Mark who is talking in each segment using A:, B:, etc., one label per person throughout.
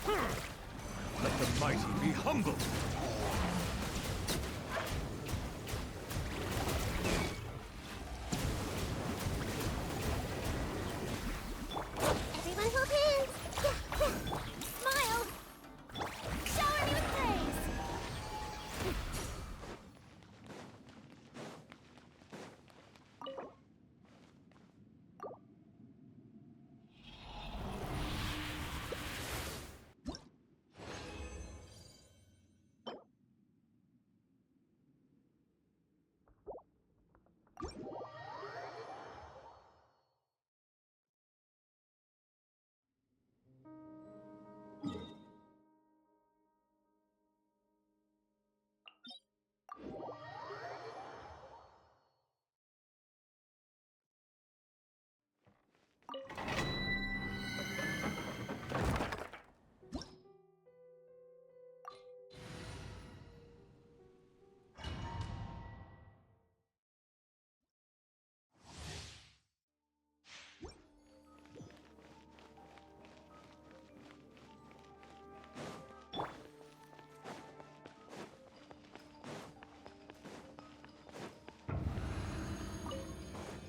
A: Let the mighty be humbled.
B: Everyone hold hands! Smile! Shower me with praise!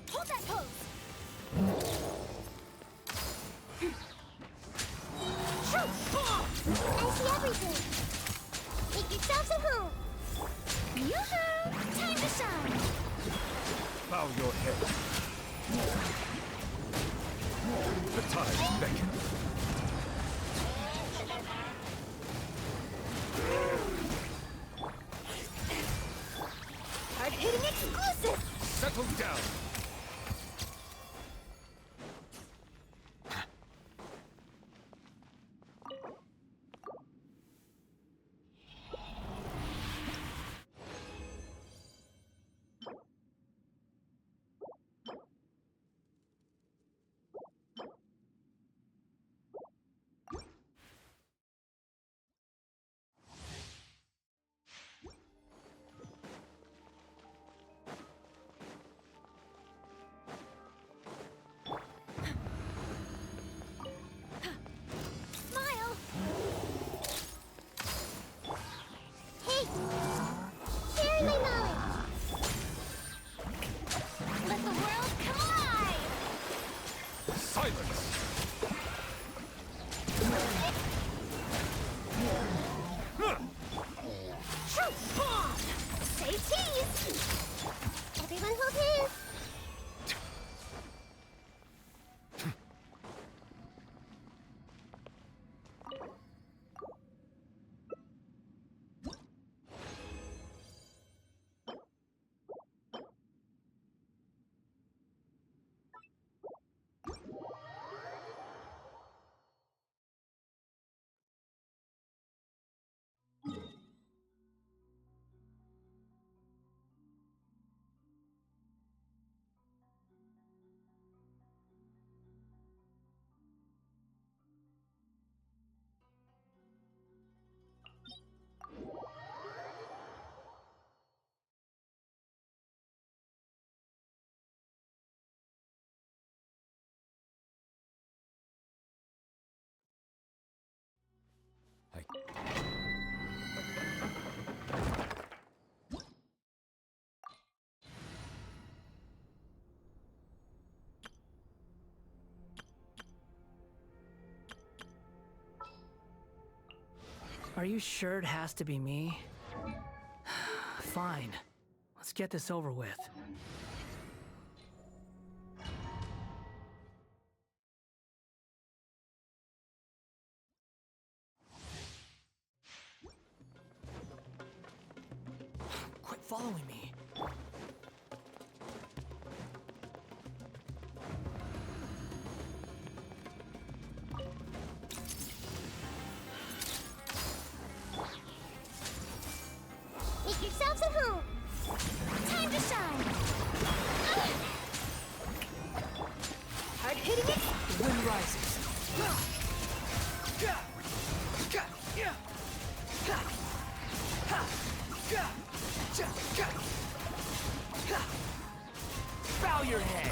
B: Hold that pose! I see everything! Make yourselves at home! Yoo-hoo! Time to shine!
A: Bow your head. The tide beckons.
B: Hard-hitting exclusive!
A: Settle down.
B: Smile! Hey! Sharing my knowledge! Let the world come alive!
A: Silence.
B: Truth bomb! Say cheese! Everyone hold hands!
C: Are you sure it has to be me? Fine. Let's get this over with. Quit following me.
B: Make yourselves at home! Time to shine! Hard-hitting it!
C: The wind rises. Bow your head.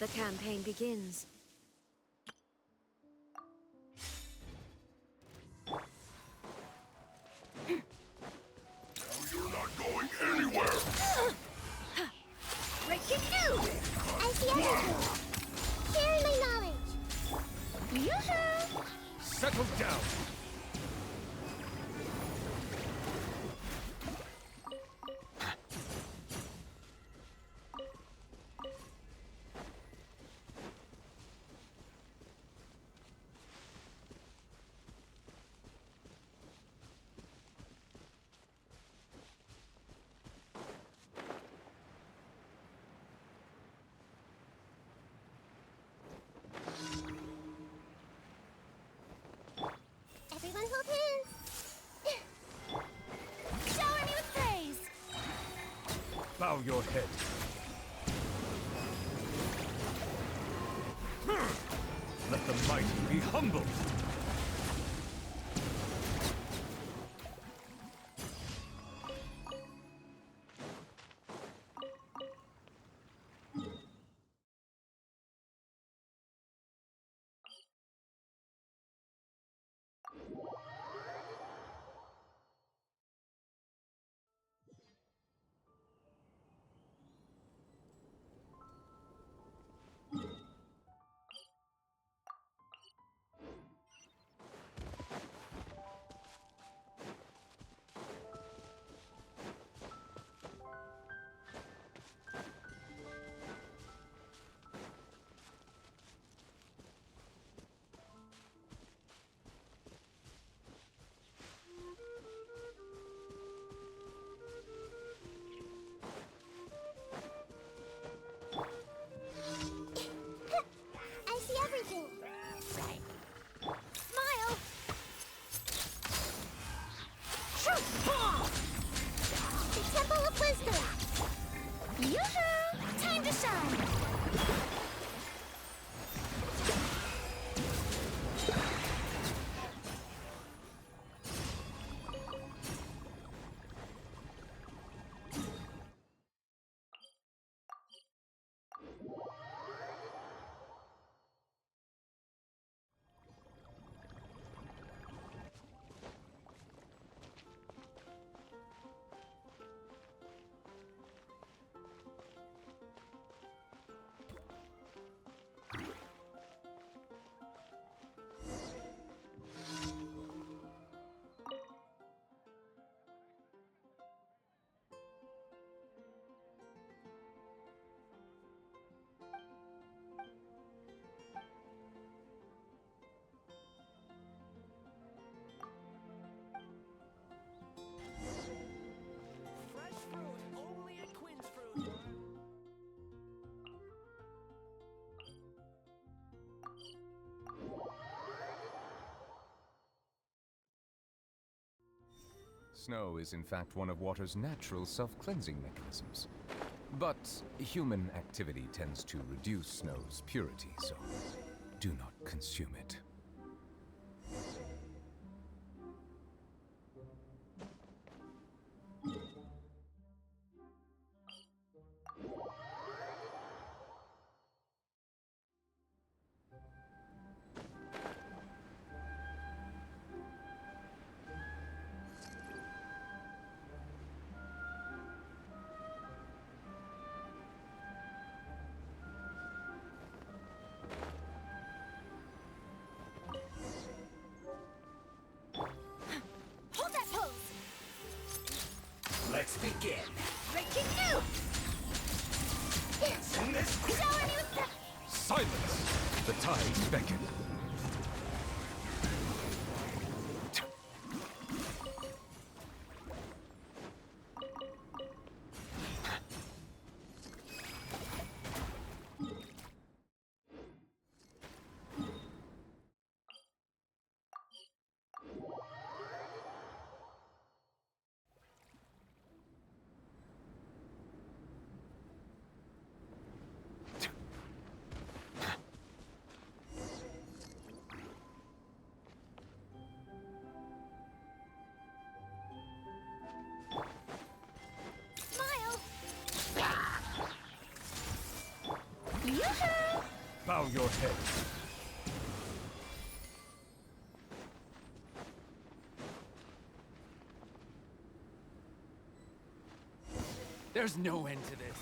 D: The campaign begins.
A: You're not going anywhere!
B: Breaking news! I see everything! Sharing my knowledge! Yoo-hoo!
A: Settle down!
B: Everyone hold hands! Shower me with praise!
A: Bow your head. Let the mighty be humbled.
B: I see everything! Smile! The Temple of Wisdom! Yoo-hoo! Time to shine!
C: Fresh fruit, only at Quinn's Fruit.
A: Snow is in fact one of water's natural self-cleansing mechanisms. But human activity tends to reduce snow's purity, so do not consume it.
B: Hold that pose!
C: Let's begin.
B: Breaking news! Shower me with
A: Silence! The tides beckon.
B: Yoo-hoo!
A: Bow your head.
C: There's no end to this.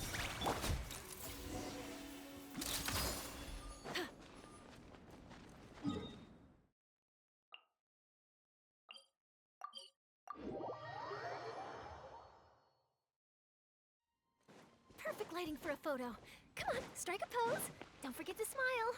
B: Perfect lighting for a photo. Come on, strike a pose. Don't forget to smile.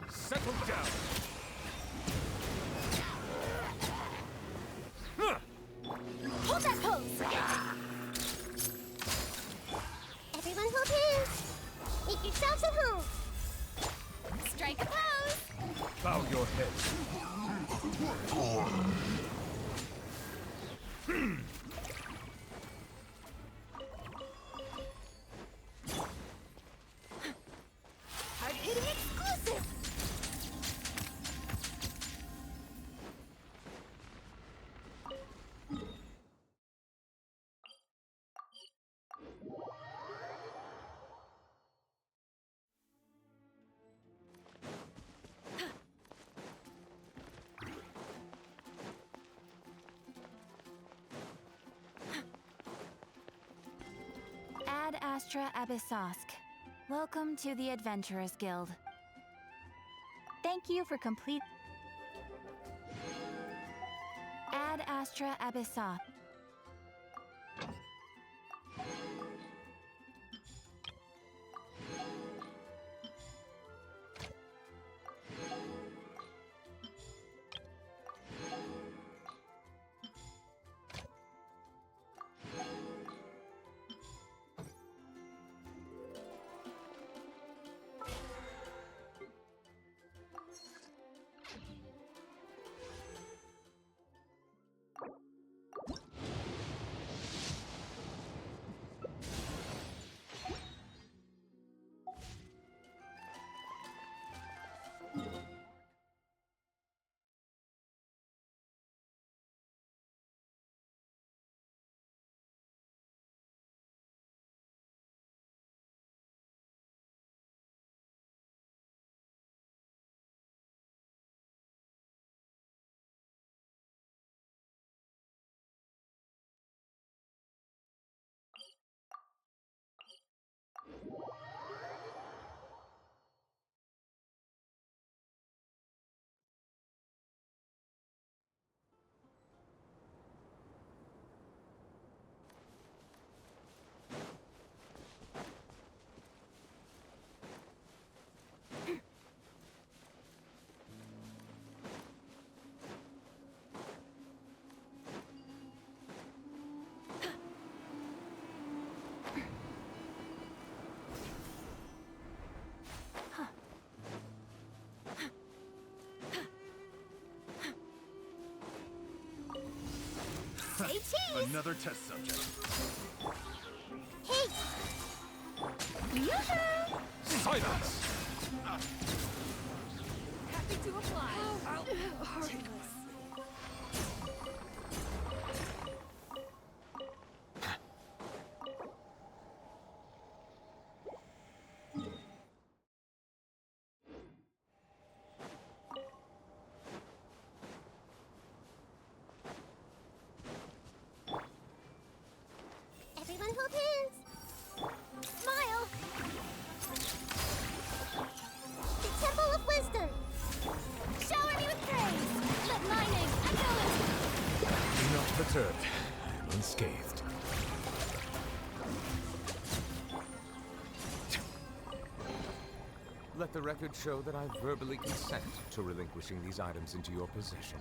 A: Settle down.
B: Hold that pose! Everyone hold hands! Make yourselves at home! Strike a pose!
A: Bow your head.
B: Hard-hitting exclusive!
D: Ad Astra Abyssosk. Welcome to the Adventurers Guild. Thank you for complete... Ad Astra Abyssosk.
B: Say cheese!
A: Another test subject.
B: Hey! Yoo-hoo!
A: Silence!
C: Happy to apply.
B: Heartless.
E: perturbed. I am unscathed.
A: Let the record show that I verbally consent to relinquishing these items into your possession.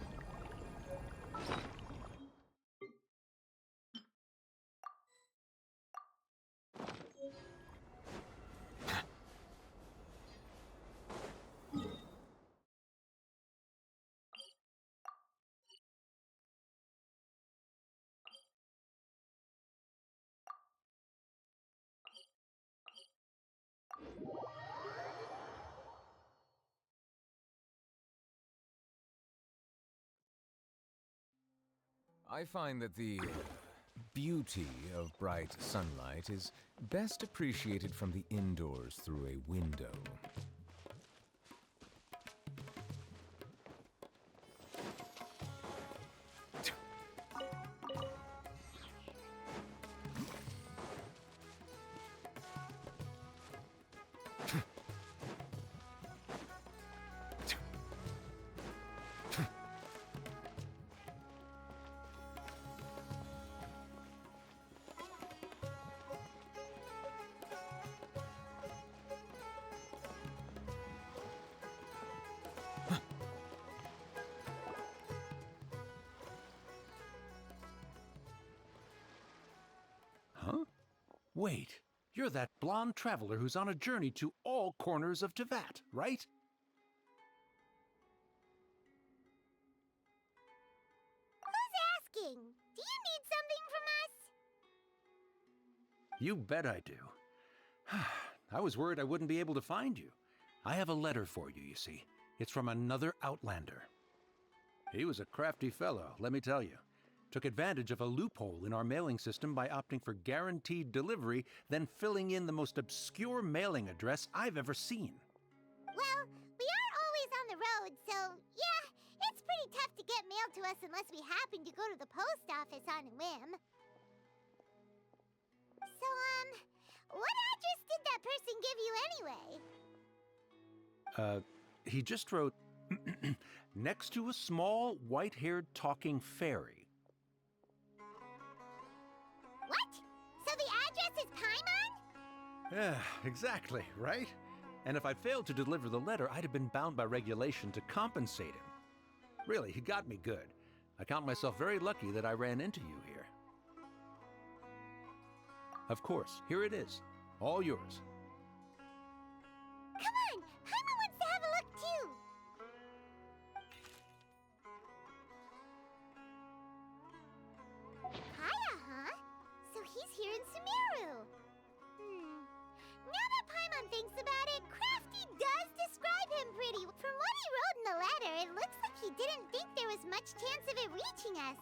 A: I find that the beauty of bright sunlight is best appreciated from the indoors through a window.
F: Huh? Wait, you're that blonde traveler who's on a journey to all corners of Tevat, right?
B: Who's asking? Do you need something from us?
F: You bet I do. I was worried I wouldn't be able to find you. I have a letter for you, you see. It's from another Outlander. He was a crafty fellow, let me tell you. Took advantage of a loophole in our mailing system by opting for guaranteed delivery, then filling in the most obscure mailing address I've ever seen.
B: Well, we aren't always on the road, so yeah, it's pretty tough to get mail to us unless we happen to go to the post office on a whim. So, what address did that person give you anyway?
F: He just wrote, next to a small, white-haired talking fairy.
B: What? So the address is Paimon?
F: Yeah, exactly, right? And if I failed to deliver the letter, I'd have been bound by regulation to compensate him. Really, he got me good. I count myself very lucky that I ran into you here. Of course, here it is. All yours.
B: Come on, Paimon wants to have a look too. Kaya, huh? So he's here in Sumeru. Now that Paimon thinks about it, Crafty does describe him pretty. From what he wrote in the letter, it looks like he didn't think there was much chance of it reaching us.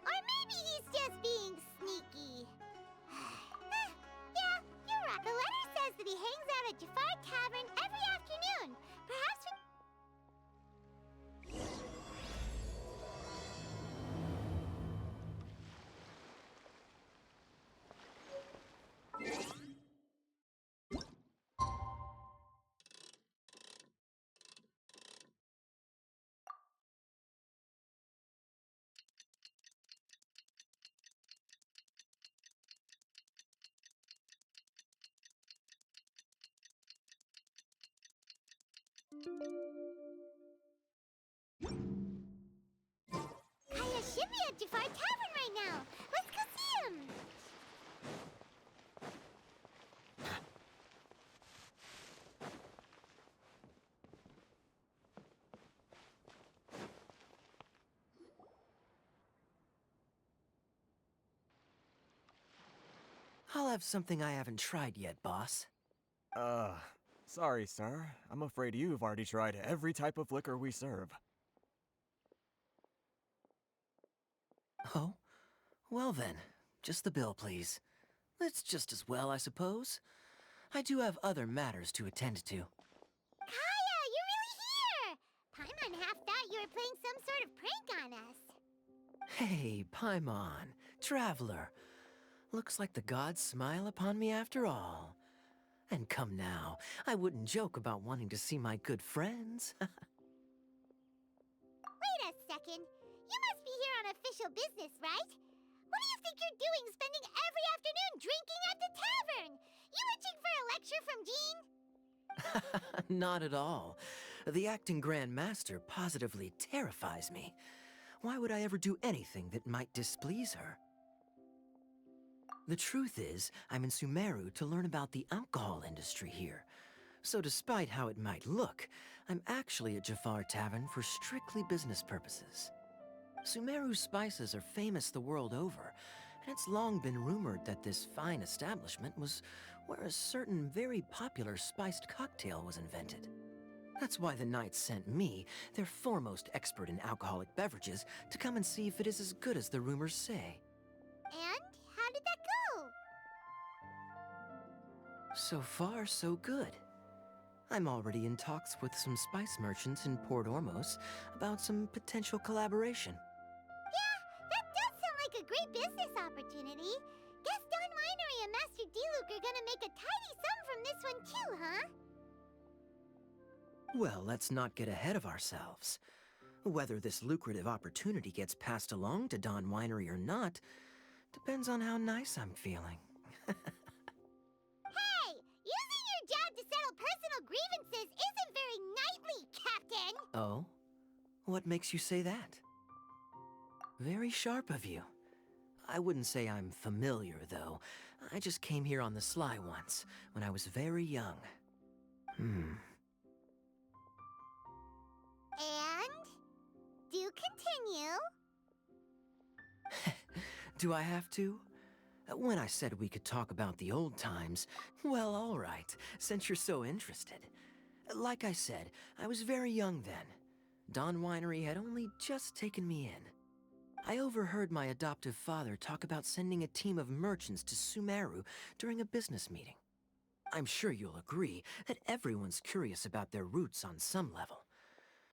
B: Or maybe he's just being sneaky. Yeah, you're right. The letter says that he hangs out at Jafar Tavern every afternoon. Perhaps we... Kaya should be at Jafar Tavern right now. Let's go see him.
C: I'll have something I haven't tried yet, boss.
E: Sorry, sir. I'm afraid you've already tried every type of liquor we serve.
C: Oh? Well then, just the bill, please. It's just as well, I suppose. I do have other matters to attend to.
B: Kaya, you're really here! Paimon half thought you were playing some sort of prank on us.
C: Hey, Paimon, traveler. Looks like the gods smile upon me after all. And come now, I wouldn't joke about wanting to see my good friends.
B: Wait a second. You You must be here on official business, right? What do you think you're doing spending every afternoon drinking at the tavern? You itching for a lecture from Jean?
C: Not at all. The acting Grand Master positively terrifies me. Why would I ever do anything that might displease her? The truth is, I'm in Sumeru to learn about the alcohol industry here. So despite how it might look, I'm actually at Jafar Tavern for strictly business purposes. Sumeru's spices are famous the world over, and it's long been rumored that this fine establishment was where a certain very popular spiced cocktail was invented. That's why the Knights sent me, their foremost expert in alcoholic beverages, to come and see if it is as good as the rumors say.
B: And how did that go?
C: So far, so good. I'm already in talks with some spice merchants in Port Ormos about some potential collaboration.
B: Yeah, that does sound like a great business opportunity. Guess Don Winery and Master D-Luke are gonna make a tidy sum from this one too, huh?
C: Well, let's not get ahead of ourselves. Whether this lucrative opportunity gets passed along to Don Winery or not depends on how nice I'm feeling.
B: Hey, using your job to settle personal grievances isn't very knightly, Captain!
C: Oh? What makes you say that? Very sharp of you. I wouldn't say I'm familiar, though. I just came here on the sly once, when I was very young.
B: And? Do continue.
C: Do I have to? When I said we could talk about the old times, well, all right, since you're so interested. Like I said, I was very young then. Don Winery had only just taken me in. I overheard my adoptive father talk about sending a team of merchants to Sumeru during a business meeting. I'm sure you'll agree that everyone's curious about their roots on some level.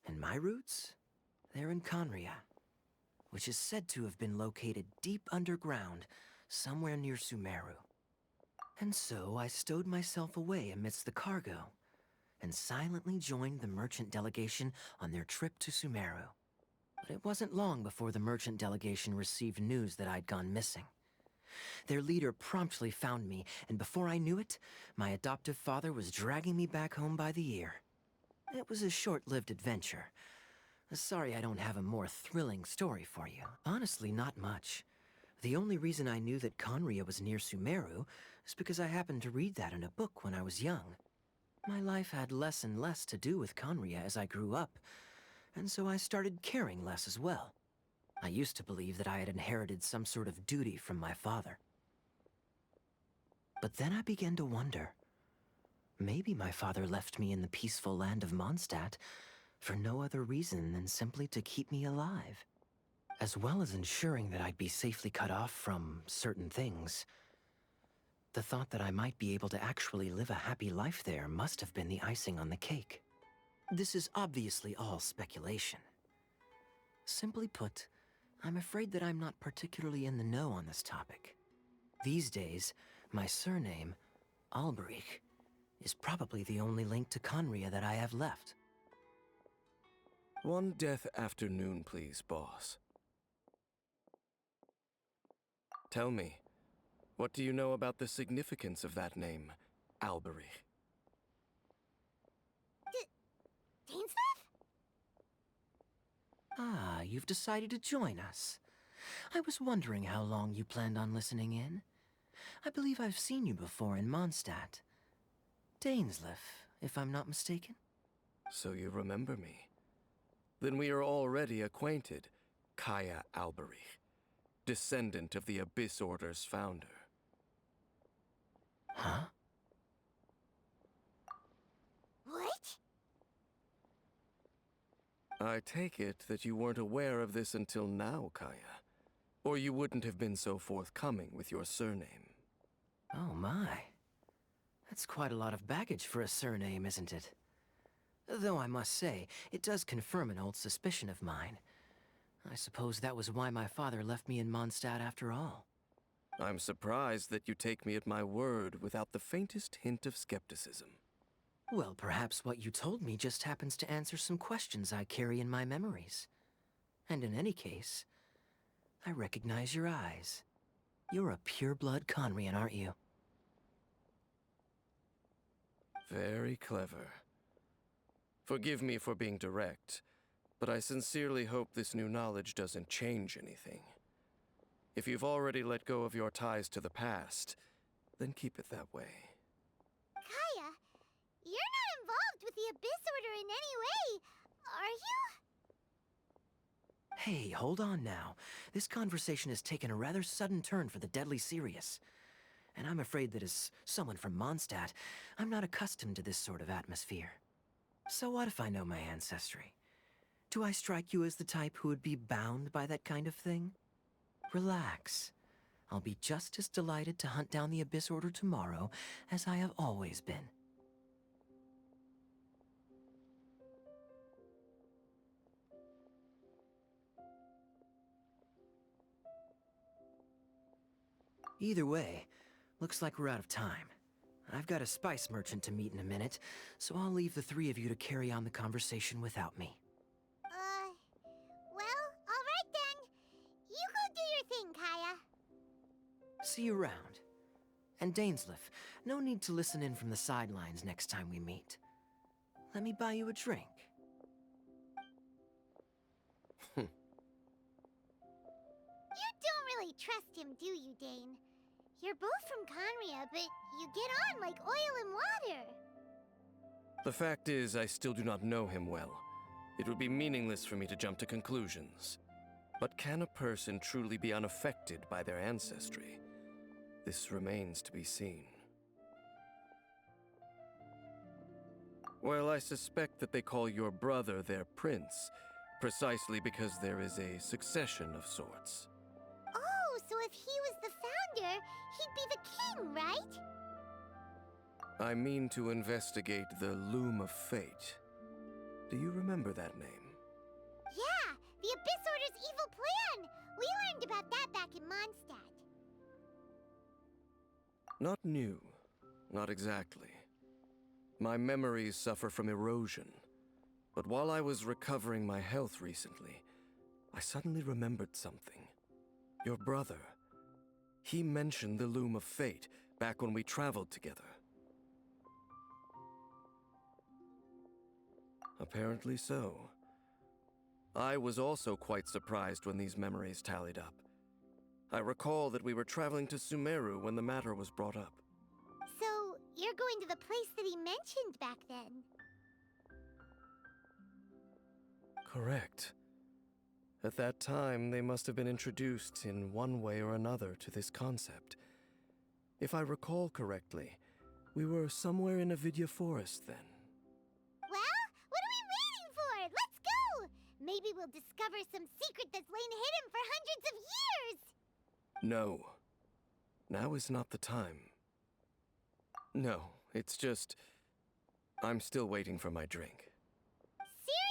C: And my roots? They're in Conria, which is said to have been located deep underground, somewhere near Sumeru. And so I stowed myself away amidst the cargo, and silently joined the merchant delegation on their trip to Sumeru. But it wasn't long before the merchant delegation received news that I'd gone missing. Their leader promptly found me, and before I knew it, my adoptive father was dragging me back home by the ear. It was a short-lived adventure. Sorry I don't have a more thrilling story for you. Honestly, not much. The only reason I knew that Conria was near Sumeru is because I happened to read that in a book when I was young. My life had less and less to do with Conria as I grew up, and so I started caring less as well. I used to believe that I had inherited some sort of duty from my father. But then I began to wonder. Maybe my father left me in the peaceful land of Mondstadt for no other reason than simply to keep me alive. As well as ensuring that I'd be safely cut off from certain things. The thought that I might be able to actually live a happy life there must have been the icing on the cake. This is obviously all speculation. Simply put, I'm afraid that I'm not particularly in the know on this topic. These days, my surname, Alberich, is probably the only link to Conria that I have left.
G: One death afternoon, please, boss. Tell me, what do you know about the significance of that name, Alberich?
B: Dainsleif?
C: Ah, you've decided to join us. I was wondering how long you planned on listening in. I believe I've seen you before in Mondstadt. Dainsleif, if I'm not mistaken.
G: So you remember me. Then we are already acquainted, Kaya Alberich, descendant of the Abyss Order's founder.
C: Huh?
B: What?
G: I take it that you weren't aware of this until now, Kaya. Or you wouldn't have been so forthcoming with your surname.
C: Oh my. That's quite a lot of baggage for a surname, isn't it? Though I must say, it does confirm an old suspicion of mine. I suppose that was why my father left me in Mondstadt after all.
G: I'm surprised that you take me at my word without the faintest hint of skepticism.
C: Well, perhaps what you told me just happens to answer some questions I carry in my memories. And in any case, I recognize your eyes. You're a pure-blood Conrian, aren't you?
G: Very clever. Forgive me for being direct, but I sincerely hope this new knowledge doesn't change anything. If you've already let go of your ties to the past, then keep it that way.
B: Kaya, you're not involved with the Abyss Order in any way, are you?
C: Hey, hold on now. This conversation has taken a rather sudden turn for the deadly serious. And I'm afraid that as someone from Mondstadt, I'm not accustomed to this sort of atmosphere. So what if I know my ancestry? Do I strike you as the type who would be bound by that kind of thing? Relax. I'll be just as delighted to hunt down the Abyss Order tomorrow as I have always been. Either way, looks like we're out of time. I've got a spice merchant to meet in a minute, so I'll leave the three of you to carry on the conversation without me.
B: Well, alright then. You go do your thing, Kaya.
C: See you around. And Dainsleif, no need to listen in from the sidelines next time we meet. Let me buy you a drink.
B: You don't really trust him, do you, Dane? You're both from Conria, but you get on like oil and water.
G: The fact is, I still do not know him well. It would be meaningless for me to jump to conclusions. But can a person truly be unaffected by their ancestry? This remains to be seen. Well, I suspect that they call your brother their prince, precisely because there is a succession of sorts.
B: Oh, so if he was the founder, he'd be the king, right?
G: I mean to investigate the Loom of Fate. Do you remember that name?
B: Yeah, the Abyss Order's evil plan! We learned about that back in Mondstadt.
G: Not new. Not exactly. My memories suffer from erosion. But while I was recovering my health recently, I suddenly remembered something. Your brother. He mentioned the Loom of Fate back when we traveled together. Apparently so. I was also quite surprised when these memories tallied up. I recall that we were traveling to Sumeru when the matter was brought up.
B: So, you're going to the place that he mentioned back then?
G: Correct. At that time, they must have been introduced in one way or another to this concept. If I recall correctly, we were somewhere in Avidya Forest then.
B: Well, what are we waiting for? Let's go! Maybe we'll discover some secret that's lain hidden for hundreds of years!
G: No. Now is not the time. No, it's just... I'm still waiting for my drink.
B: Seriously?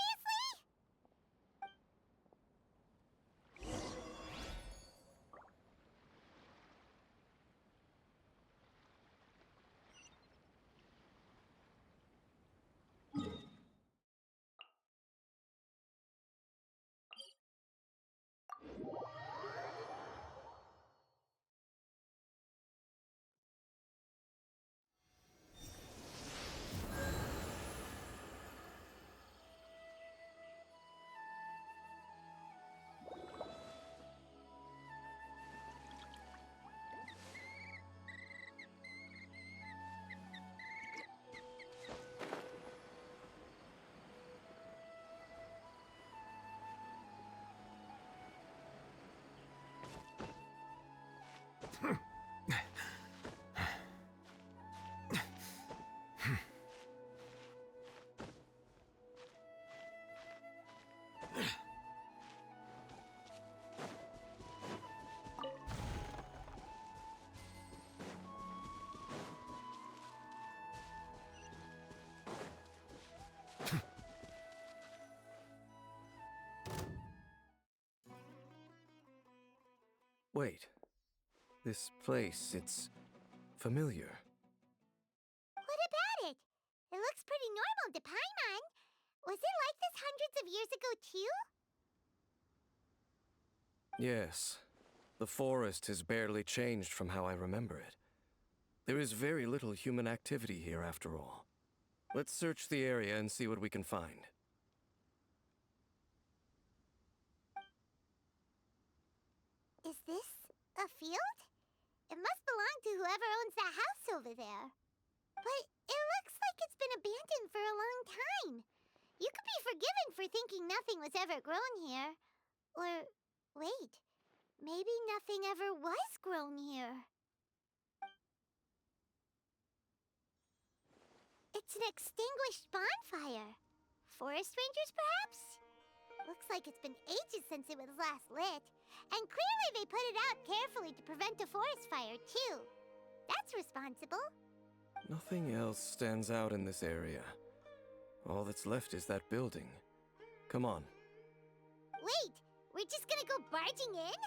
G: Wait. This place, it's familiar.
B: What about it? It looks pretty normal to Paimon. Was it like this hundreds of years ago, too?
G: Yes. The forest has barely changed from how I remember it. There is very little human activity here after all. Let's search the area and see what we can find.
B: Is this a field? It must belong to whoever owns that house over there. But it looks like it's been abandoned for a long time. You could be forgiven for thinking nothing was ever grown here. Or, wait, maybe nothing ever was grown here. It's an extinguished bonfire. Forest rangers, perhaps? Looks like it's been ages since it was last lit. And clearly they put it out carefully to prevent a forest fire, too. That's responsible.
G: Nothing else stands out in this area. All that's left is that building. Come on.
B: Wait, we're just gonna go barging in?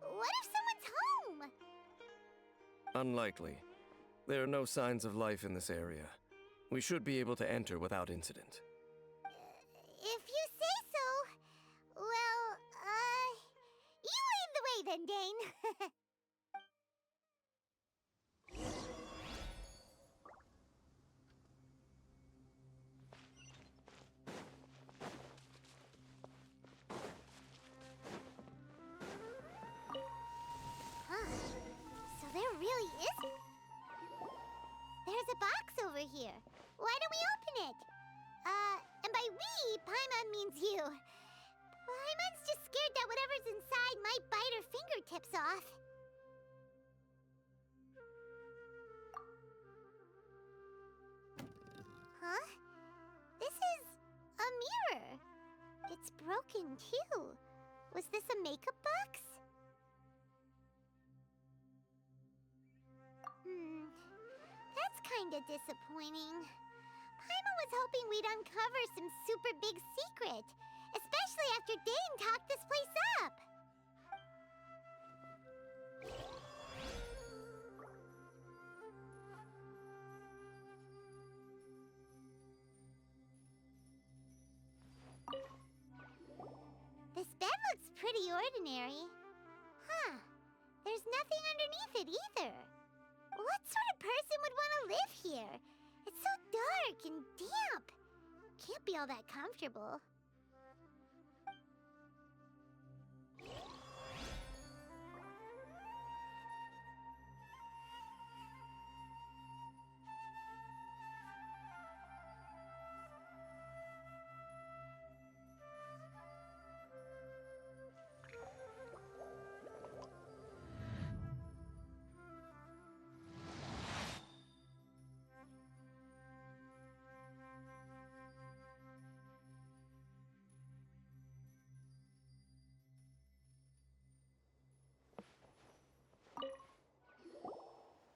B: What if someone's home?
G: Unlikely. There are no signs of life in this area. We should be able to enter without incident.
B: If you say so. Well, you lead the way then, Dane. Huh. So there really is... There's a box over here. Why don't we open it? And by we, Paimon means you. Paimon's just scared that whatever's inside might bite her fingertips off. Huh? This is a mirror. It's broken, too. Was this a makeup box? That's kinda disappointing. Paimon was hoping we'd uncover some super big secret, especially after Dane talked this place up. This bed looks pretty ordinary. Huh. There's nothing underneath it either. What sort of person would want to live here? It's so dark and damp. Can't be all that comfortable.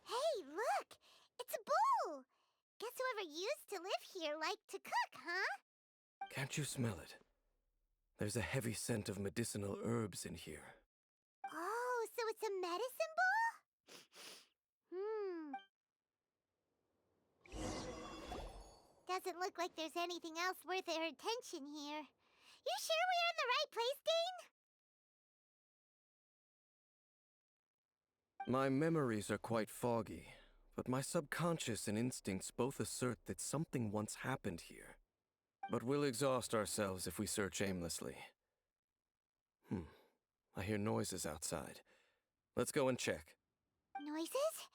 B: Hey, look! It's a bowl! Guess whoever used to live here liked to cook, huh?
G: Can't you smell it? There's a heavy scent of medicinal herbs in here.
B: Oh, so it's a medicine bowl? Doesn't look like there's anything else worth our attention here. You sure we're in the right place, Dane?
G: My memories are quite foggy, but my subconscious and instincts both assert that something once happened here. But we'll exhaust ourselves if we search aimlessly. I hear noises outside. Let's go and check.
B: Noises?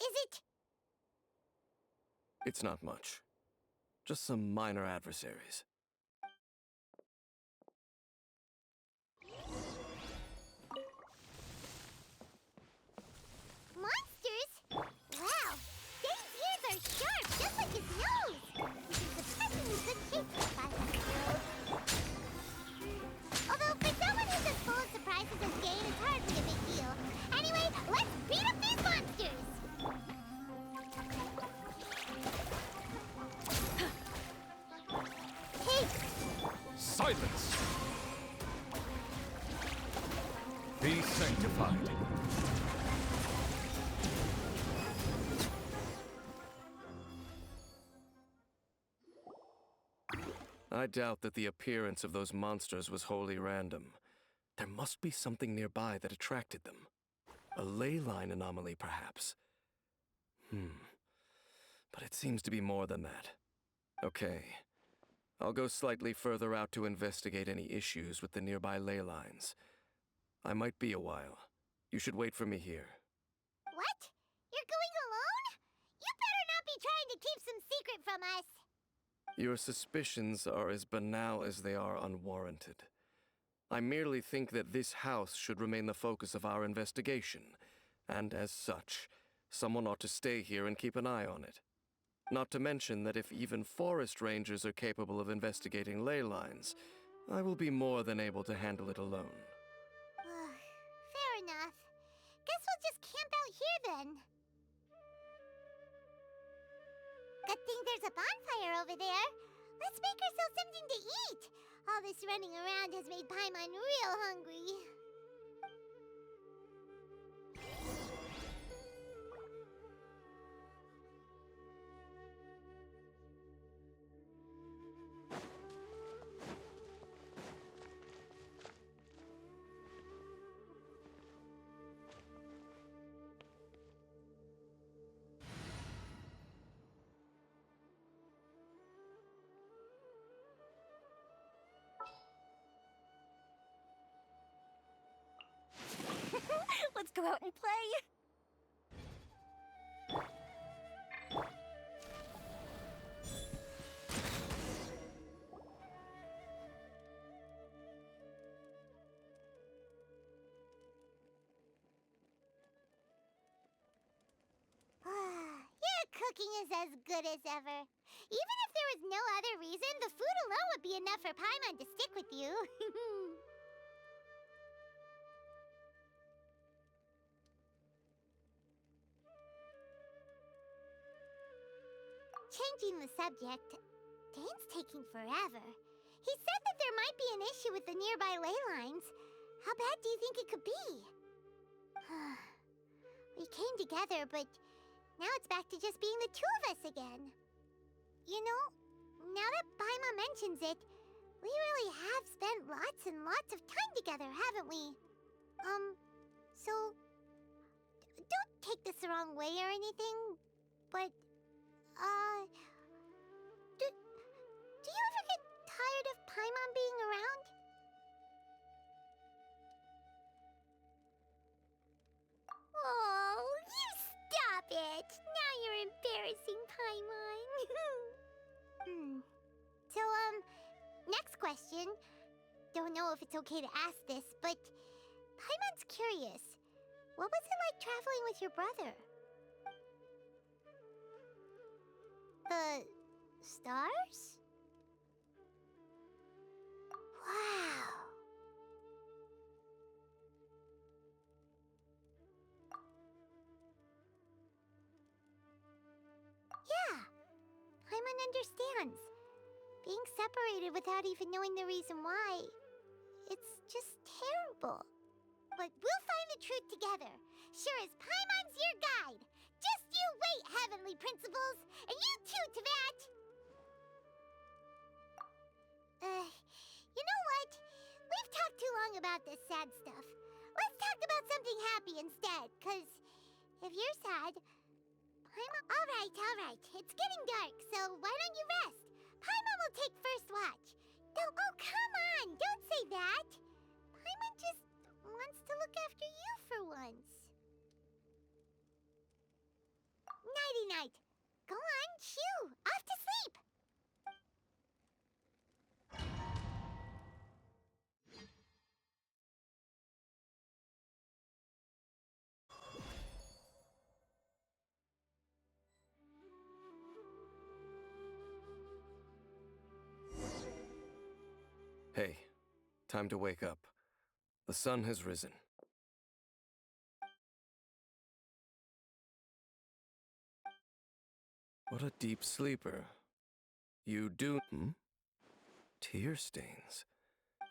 B: Is it...
G: It's not much. Just some minor adversaries.
B: Monsters? Wow! Dane's ears are sharp, just like his nose! He's in surprisingly good shape for a 500-year-old. Although, for someone who's as full of surprises as Dane, it's hardly a big deal. Anyway, let's beat up these monsters! Hey!
A: Silence! Be sanctified.
G: I doubt that the appearance of those monsters was wholly random. There must be something nearby that attracted them. A ley line anomaly, perhaps. But it seems to be more than that. Okay. I'll go slightly further out to investigate any issues with the nearby ley lines. I might be a while. You should wait for me here.
B: What? You're going alone? You better not be trying to keep some secret from us.
G: Your suspicions are as banal as they are unwarranted. I merely think that this house should remain the focus of our investigation, and as such, someone ought to stay here and keep an eye on it. Not to mention that if even forest rangers are capable of investigating ley lines, I will be more than able to handle it alone.
B: Fair enough. Guess we'll just camp out here then. Good thing there's a bonfire over there. Let's make ourselves something to eat. All this running around has made Paimon real hungry.
D: Let's go out and play.
B: Your cooking is as good as ever. Even if there was no other reason, the food alone would be enough for Paimon to stick with you. Changing the subject, Dane's taking forever. He said that there might be an issue with the nearby ley lines. How bad do you think it could be? We came together, but now it's back to just being the two of us again. You know, now that Paimon mentions it, we really have spent lots and lots of time together, haven't we? So, don't take this the wrong way or anything, but, do you ever get tired of Paimon being around? Oh, you stop it! Now you're embarrassing Paimon. So, next question. Don't know if it's okay to ask this, but Paimon's curious. What was it like traveling with your brother? The stars? Wow. Yeah, Paimon understands. Being separated without even knowing the reason why, it's just terrible. But we'll find the truth together. Sure as Paimon's your guide. Just you wait, Heavenly Principles! And you too, Teyvat! You know what? We've talked too long about this sad stuff. Let's talk about something happy instead, cause if you're sad, Paimon... Alright. It's getting dark, so why don't you rest? Paimon will take first watch. No, oh, come on! Don't say that! Paimon just wants to look after you for once. Nighty-night. Go on, shoo! Off to sleep!
G: Hey, time to wake up. The sun has risen. What a deep sleeper. You do... Tear stains.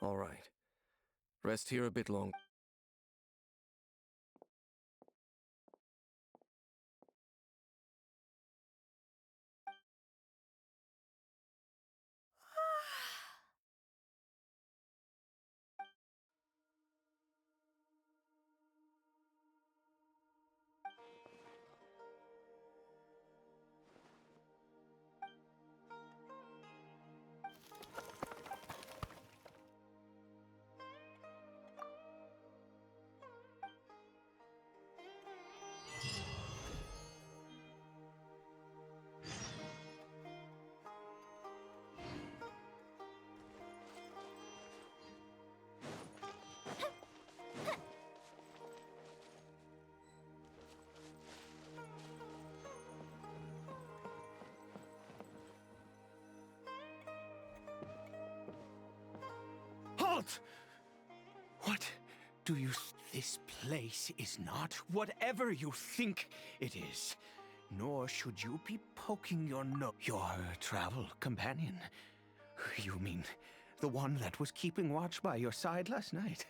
G: All right. Rest here a bit longer.
H: What do you... This place is not whatever you think it is. Nor should you be poking your Your travel companion. You mean the one that was keeping watch by your side last night?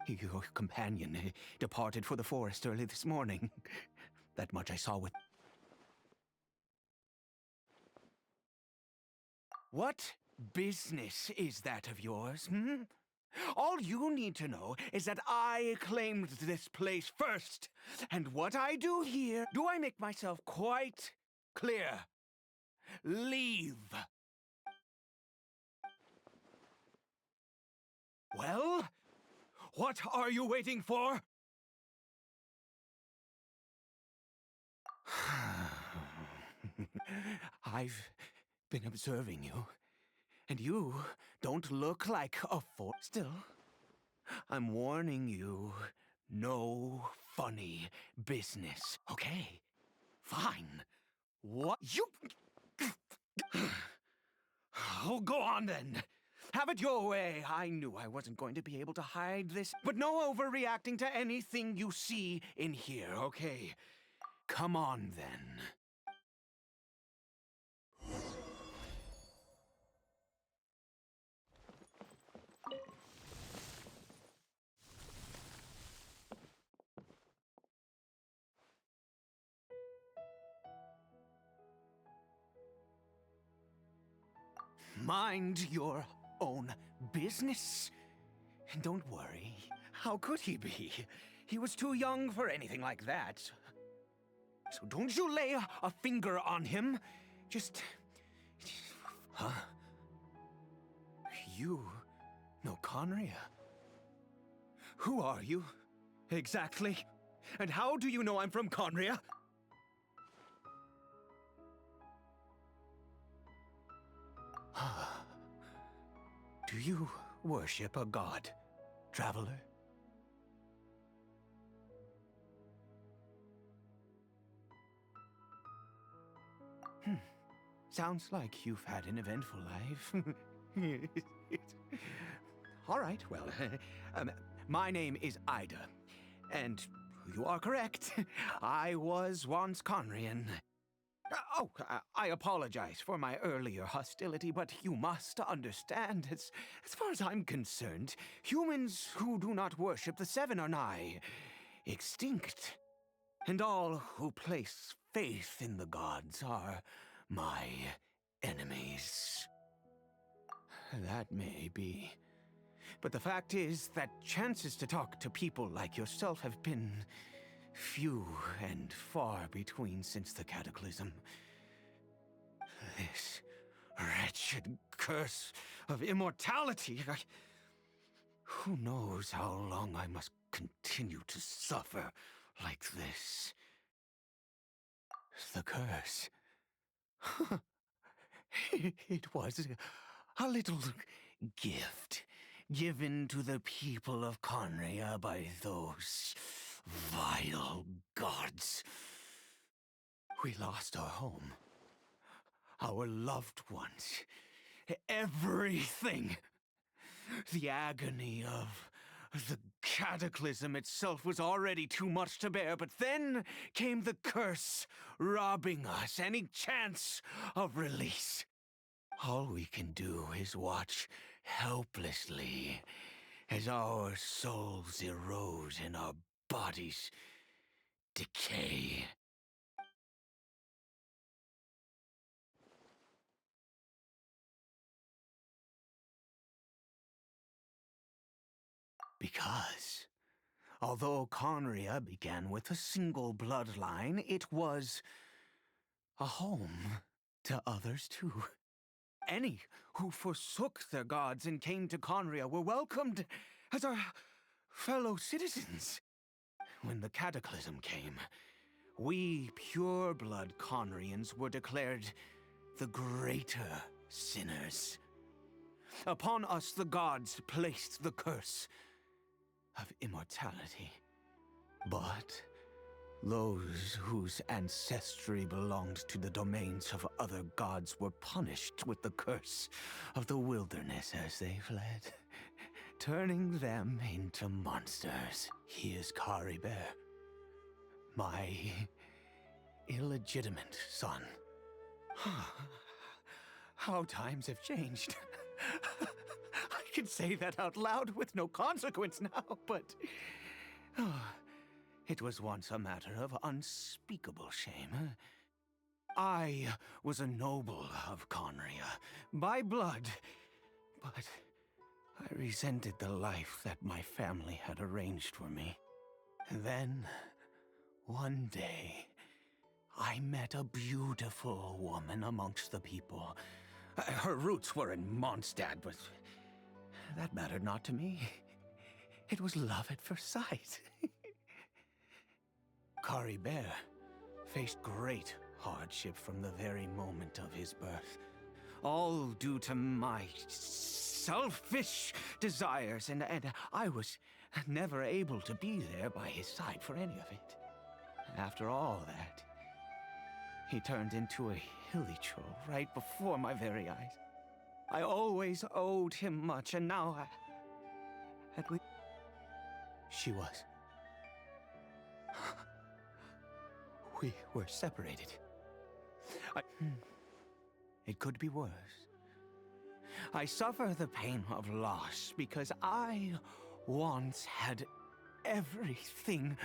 H: Your companion departed for the forest early this morning. That much I saw with... What business is that of yours, hmm? All you need to know is that I claimed this place first. And what I do here, do I make myself quite clear? Leave. Well, what are you waiting for? I've been observing you, and you don't look like a fool. Still, I'm warning you, no funny business, okay? Fine. What? You... Oh, go on then. Have it your way. I knew I wasn't going to be able to hide this, but no overreacting to anything you see in here, okay? Come on then. Mind your own business. And don't worry. How could he be? He was too young for anything like that. So don't you lay a finger on him. Just... Huh? You know Conria? Who are you, exactly? And how do you know I'm from Conria? Do you worship a god, traveler? Sounds like you've had an eventful life. All right, well, my name is Ida, and you are correct. I was once Conrian. I apologize for my earlier hostility, but you must understand, as far as I'm concerned, humans who do not worship the Seven are nigh extinct. And all who place faith in the gods are my enemies. That may be. But the fact is that chances to talk to people like yourself have been few and far between since the cataclysm. This wretched curse of immortality. Who knows how long I must continue to suffer like this? The curse. It was a little gift given to the people of Conria by those vile gods. We lost our home, our loved ones, everything. The agony of the cataclysm itself was already too much to bear, but then came the curse, robbing us any chance of release. All we can do is watch helplessly as our souls erode and our bodies decay. Because, although Conria began with a single bloodline, it was a home to others too. Any who forsook their gods and came to Conria were welcomed as our fellow citizens. When the cataclysm came, we pure-blood Conrians were declared the greater sinners. Upon us the gods placed the curse of immortality. But Those whose ancestry belonged to the domains of other gods were punished with the curse of the wilderness as they fled, turning them into monsters. He is Kari Bear, my illegitimate son. How times have changed. I can say that out loud with no consequence now, but it was once a matter of unspeakable shame. I was a noble of Conria, by blood, but I resented the life that my family had arranged for me. And then, one day, I met a beautiful woman amongst the people. Her roots were in Mondstadt, but that mattered not to me. It was love at first sight. Kari Bear faced great hardship from the very moment of his birth. All due to my selfish desires, and I was never able to be there by his side for any of it. After all that, he turned into a hilly troll right before my very eyes. I always owed him much, and now at least she was. We were separated. It could be worse. I suffer the pain of loss because I once had everything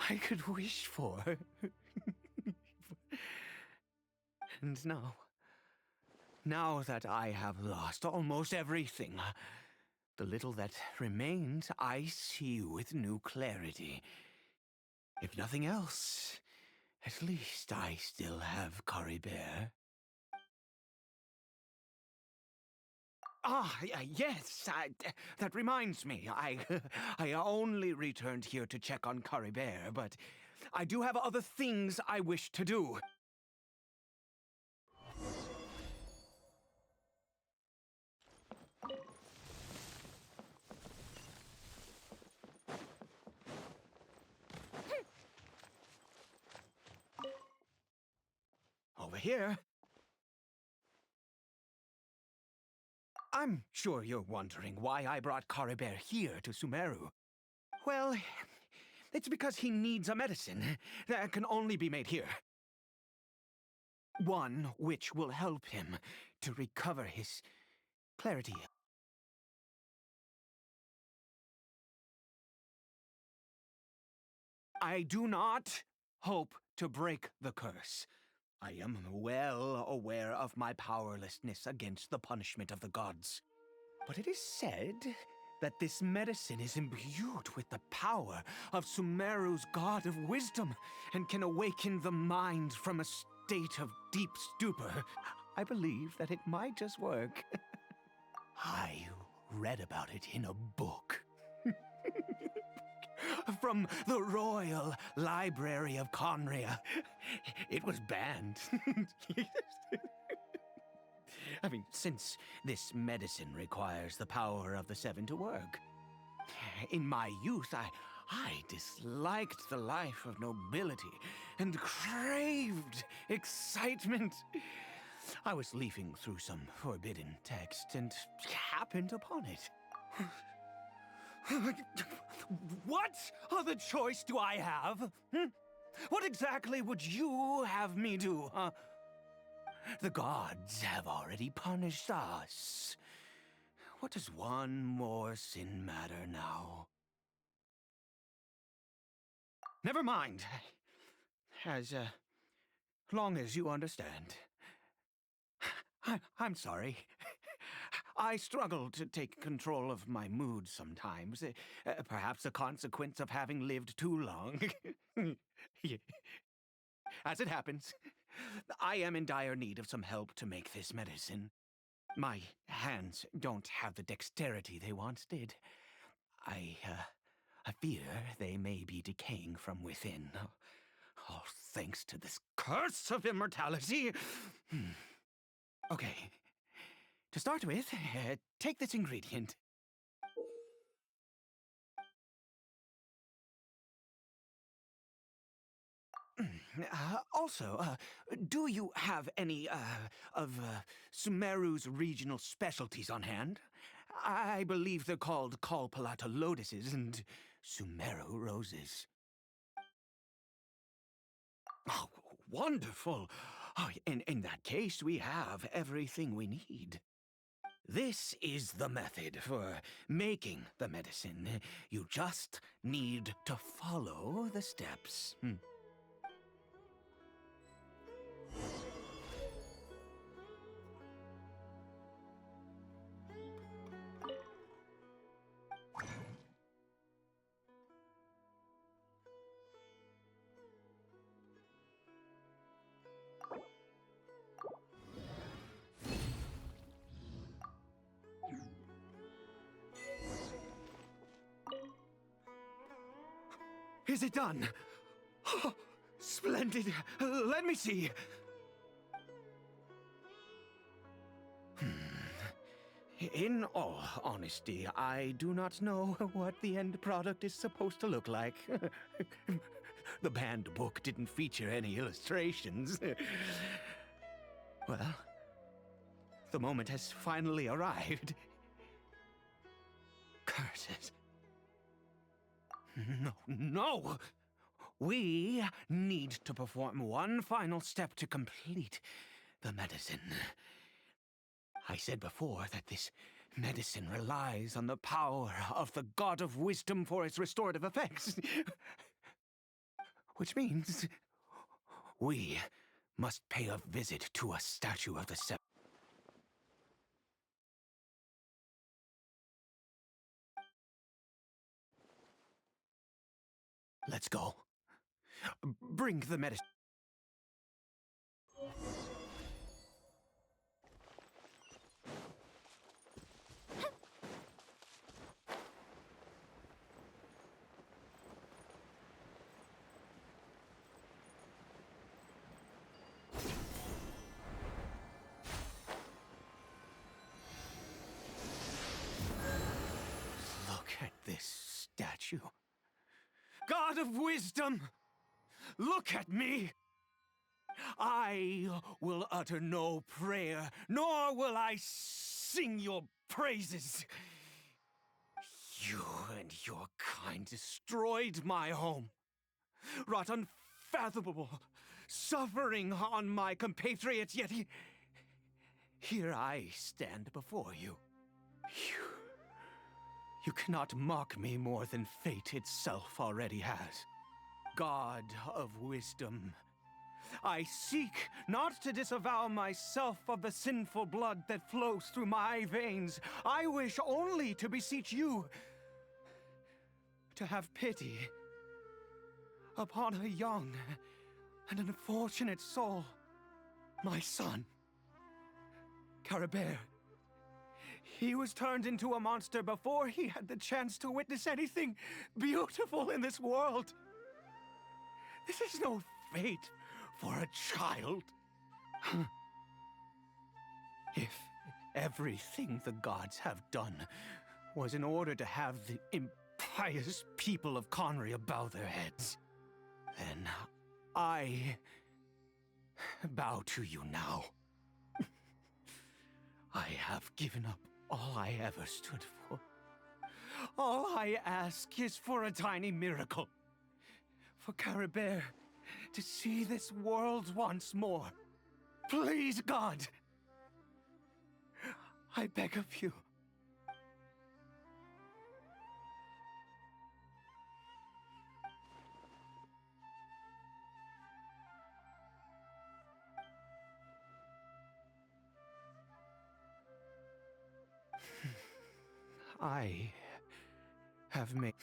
H: I could wish for. And now that I have lost almost everything, the little that remains I see with new clarity. If nothing else, at least I still have Kari Bear. Yes, that reminds me. I only returned here to check on Kari Bear, but I do have other things I wish to do. Over here. I'm sure you're wondering why I brought Kari Bear here to Sumeru. Well, it's because he needs a medicine that can only be made here. One which will help him to recover his clarity. I do not hope to break the curse. I am well aware of my powerlessness against the punishment of the gods. But it is said that this medicine is imbued with the power of Sumeru's god of wisdom and can awaken the mind from a state of deep stupor. I believe that it might just work. I read about it in a book. From the Royal Library of Conria. It was banned. I mean, since this medicine requires the power of the Seven to work. In my youth, I disliked the life of nobility and craved excitement. I was leafing through some forbidden text and happened upon it. What other choice do I have? What exactly would you have me do, huh? The gods have already punished us. What does one more sin matter now? Never mind. As long as you understand. I'm sorry. I struggle to take control of my mood sometimes. Perhaps a consequence of having lived too long. As it happens, I am in dire need of some help to make this medicine. My hands don't have the dexterity they once did. I fear they may be decaying from within. All thanks to this curse of immortality. Okay. To start with, take this ingredient. Also, do you have any, of Sumeru's regional specialties on hand? I believe they're called Kalpalata lotuses and Sumeru roses. Oh, wonderful! Oh, in that case, we have everything we need. This is the method for making the medicine. You just need to follow the steps. Is it done? Oh, splendid. Let me see. In all honesty, I do not know what the end product is supposed to look like. The banned book didn't feature any illustrations. Well, the moment has finally arrived. Curses. No! We need to perform one final step to complete the medicine. I said before that this medicine relies on the power of the God of Wisdom for its restorative effects. Which means we must pay a visit to a statue of the seven. Let's go. Bring the medicine. Look at this statue. God of Wisdom! Look at me! I will utter no prayer, nor will I sing your praises. You and your kind destroyed my home, wrought unfathomable suffering on my compatriots, yet here I stand before you. You cannot mock me more than fate itself already has. God of Wisdom, I seek not to disavow myself of the sinful blood that flows through my veins. I wish only to beseech you to have pity upon a young and unfortunate soul, my son, Caribert. He was turned into a monster before he had the chance to witness anything beautiful in this world. This is no fate for a child. If everything the gods have done was in order to have the impious people of Conria bow their heads, then I bow to you now. I have given up all I ever stood for. All I ask is for a tiny miracle. For Caribert to see this world once more. Please, God! I beg of you. I have made...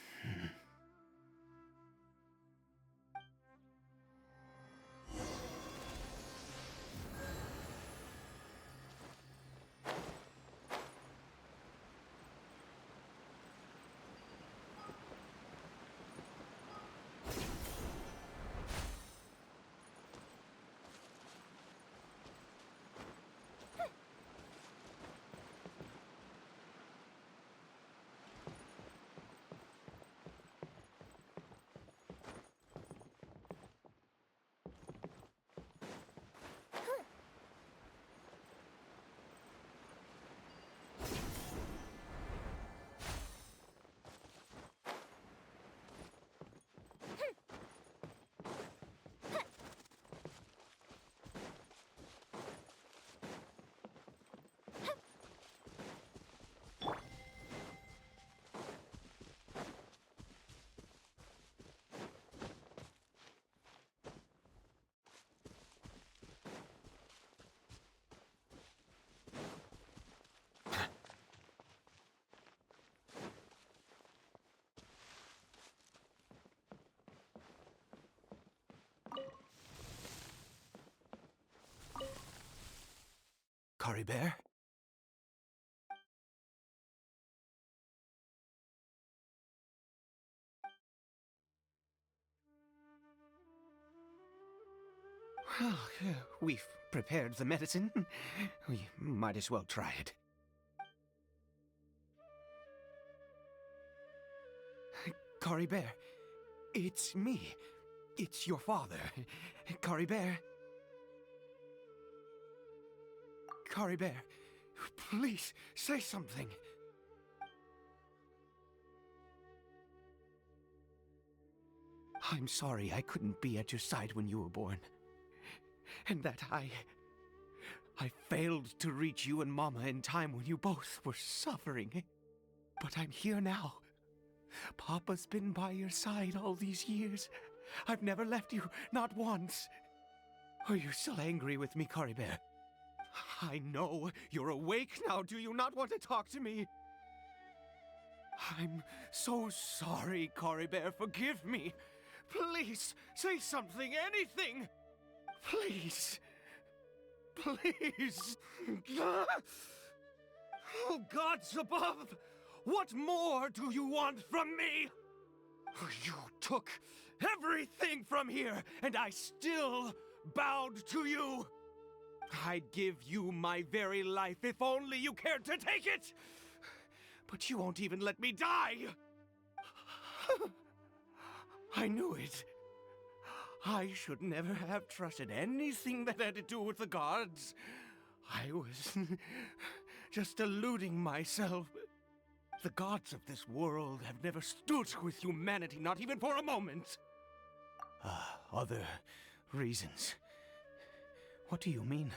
H: Curry Bear? Well, we've prepared the medicine. We might as well try it. Curry Bear, it's me. It's your father. Curry Bear. Curry Bear, please say something. I'm sorry I couldn't be at your side when you were born. And that I failed to reach you and Mama in time when you both were suffering. But I'm here now. Papa's been by your side all these years. I've never left you, not once. Are you still angry with me, Curry Bear? I know you're awake now. Do you not want to talk to me? I'm so sorry, Curry Bear. Forgive me. Please, say something, anything. Please. Please. Oh, gods above! What more do you want from me? You took everything from here, and I still bowed to you. I'd give you my very life if only you cared to take it. But you won't even let me die. I knew it. I should never have trusted anything that had to do with the gods. I was just deluding myself. The gods of this world have never stood with humanity, not even for a moment. Other reasons. What do you mean?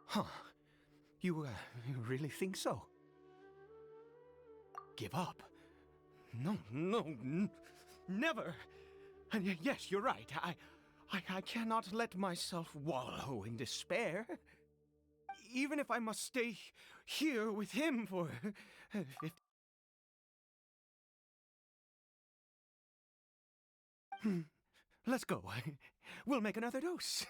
H: Huh. You really think so? Give up? No, never. And yes, you're right. I cannot let myself wallow in despair. Even if I must stay here with him for 50... Let's go. We'll make another dose.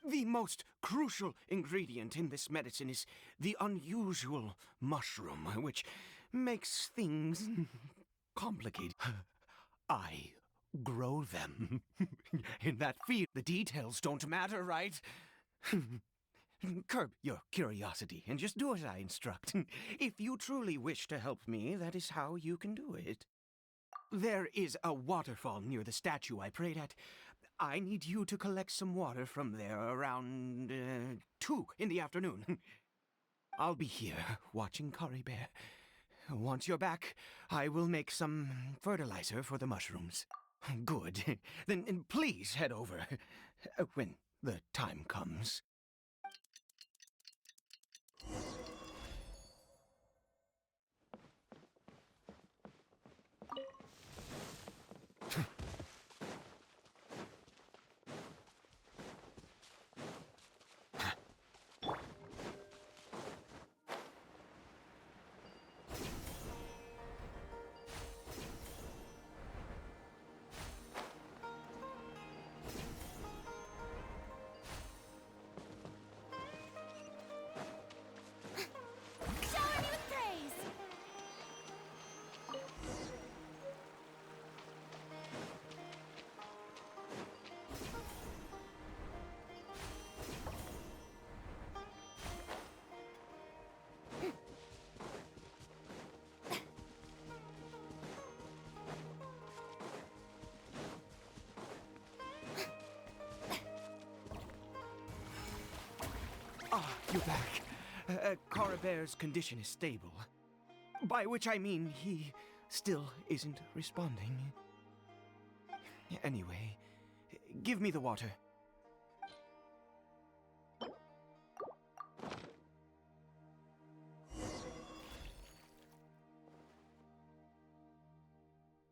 H: The most crucial ingredient in this medicine is the unusual mushroom, which makes things complicated. I grow them in that field. The details don't matter, right? Curb your curiosity and just do as I instruct. If you truly wish to help me, that is how you can do it. There is a waterfall near the statue I prayed at. I need you to collect some water from there around 2 in the afternoon. I'll be here watching Curry Bear. Once you're back, I will make some fertilizer for the mushrooms. Good. Then please head over when the time comes.
D: Shower me with praise!
H: You're back. Curry Bear's condition is stable. By which I mean he still isn't responding. Anyway, give me the water.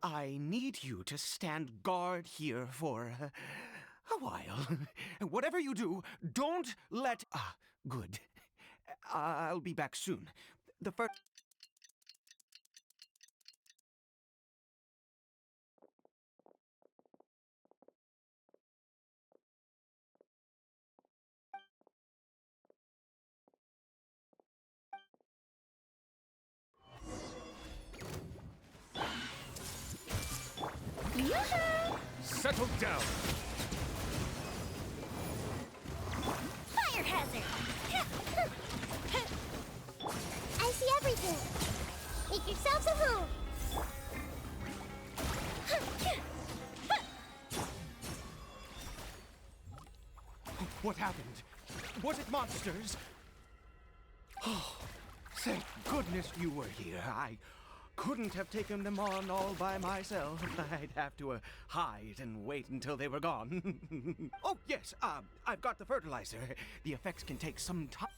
H: I need you to stand guard here for a while. Whatever you do, don't let... good. I'll be back soon. The first...
I: settle down.
B: Fire hazard! I see everything. Make yourselves a room.
H: What happened? Was it monsters? Oh, thank goodness you were here. I couldn't have taken them on all by myself. I'd have to hide and wait until they were gone. Oh, yes, I've got the fertilizer. The effects can take some time.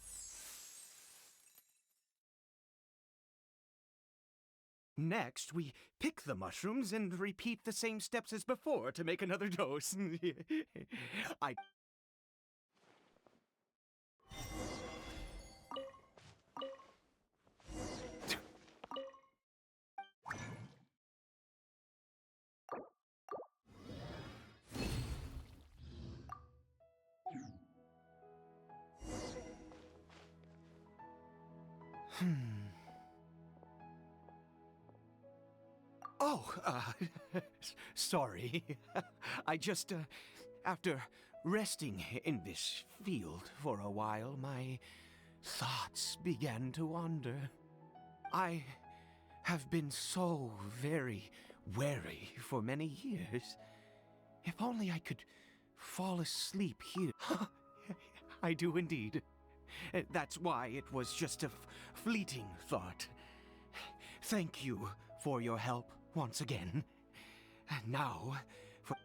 H: Next, we pick the mushrooms and repeat the same steps as before to make another dose. I... Oh, sorry. I just, after resting in this field for a while, my thoughts began to wander. I have been so very wary for many years. If only I could fall asleep here. I do indeed. That's why it was just a fleeting thought. Thank you for your help once again. And now, for...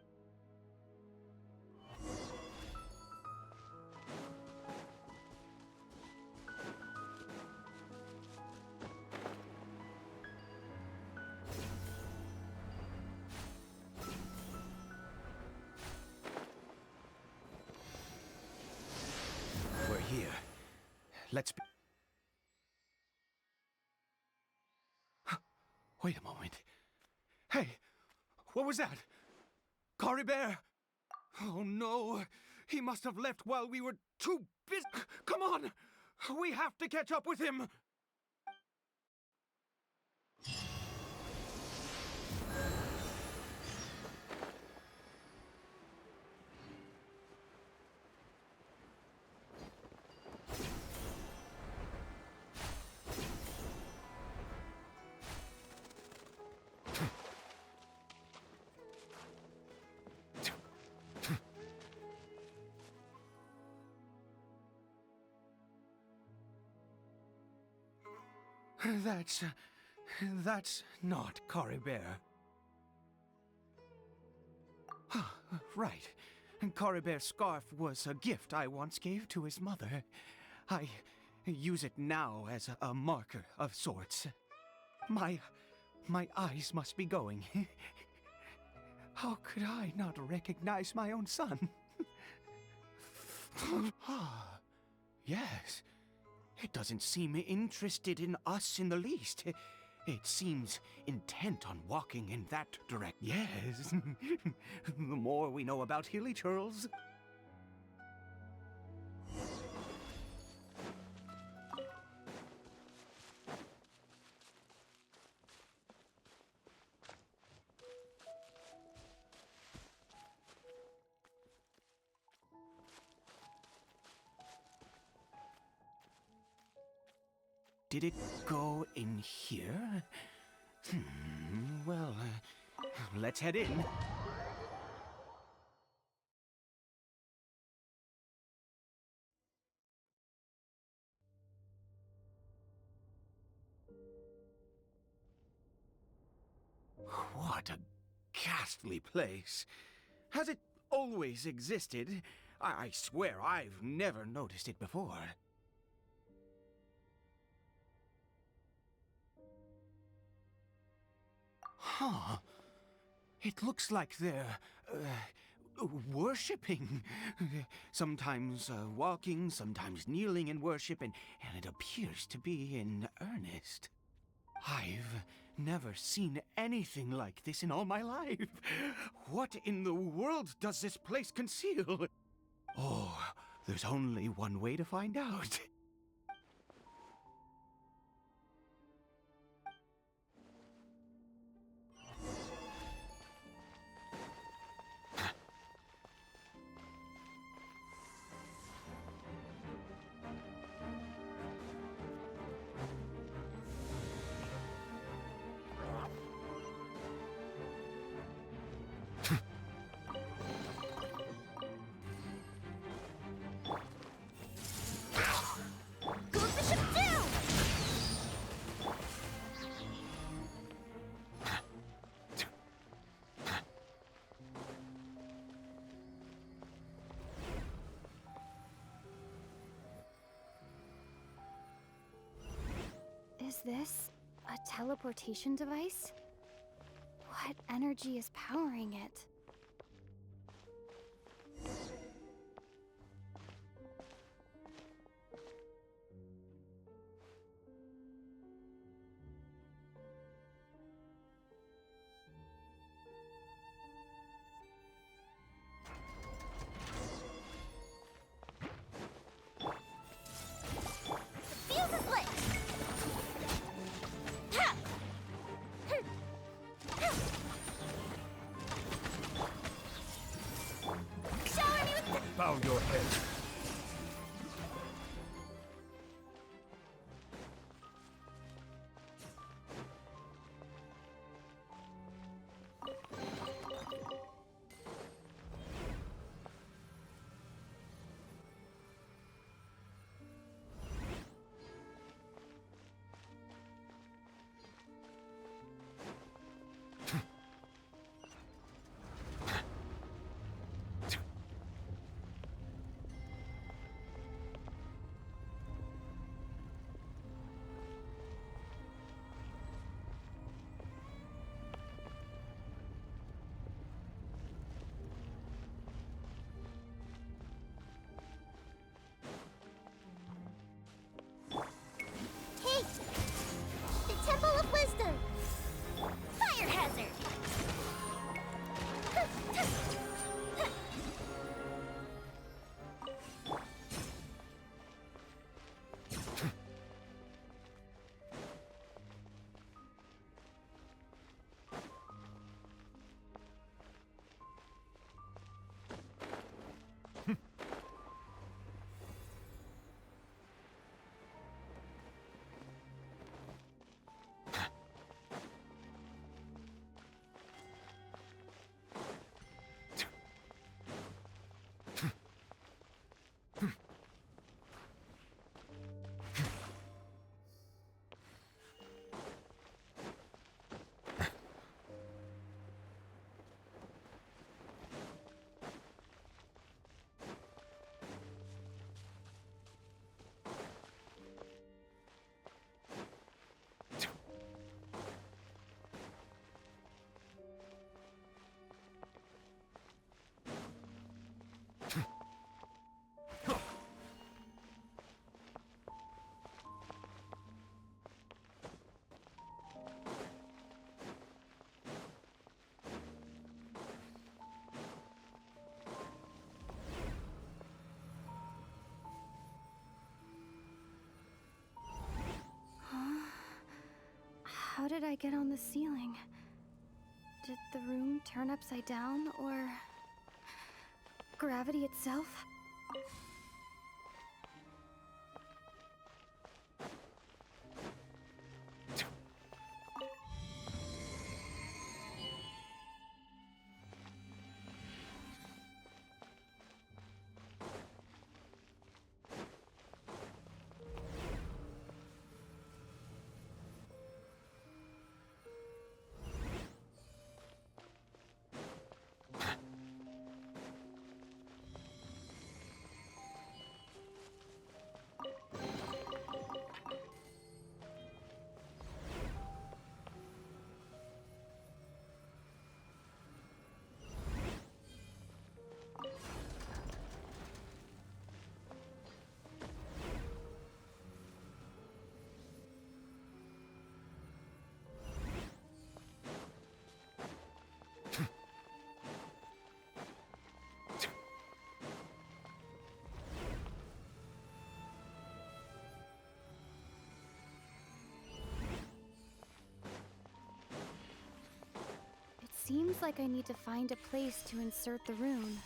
H: We're here. Let's be... Wait a moment. Hey, what was that? Cory Bear? Oh no, he must have left while we were too busy. Come on, we have to catch up with him. That's not Cory Bear. Right. Cory Bear's scarf was a gift I once gave to his mother. I use it now as a marker of sorts. My eyes must be going. How could I not recognize my own son? Yes. It doesn't seem interested in us in the least. It seems intent on walking in that direction. Yes. The more we know about Hilly Churls. Did it go in here? Well, let's head in. What a ghastly place. Has it always existed? I swear I've never noticed it before. Huh. It looks like they're, worshipping. Sometimes walking, sometimes kneeling in worship, and it appears to be in earnest. I've never seen anything like this in all my life. What in the world does this place conceal? Oh, there's only one way to find out.
D: Is this a teleportation device? What energy is powering it?
B: Fuse is lit! Ha! Shower me with the...
E: Bow your head.
B: Hey! The Temple of Wisdom! Fire hazard!
D: How did I get on the ceiling? Did the room turn upside down, or gravity itself? Seems like I need to find a place to insert the rune.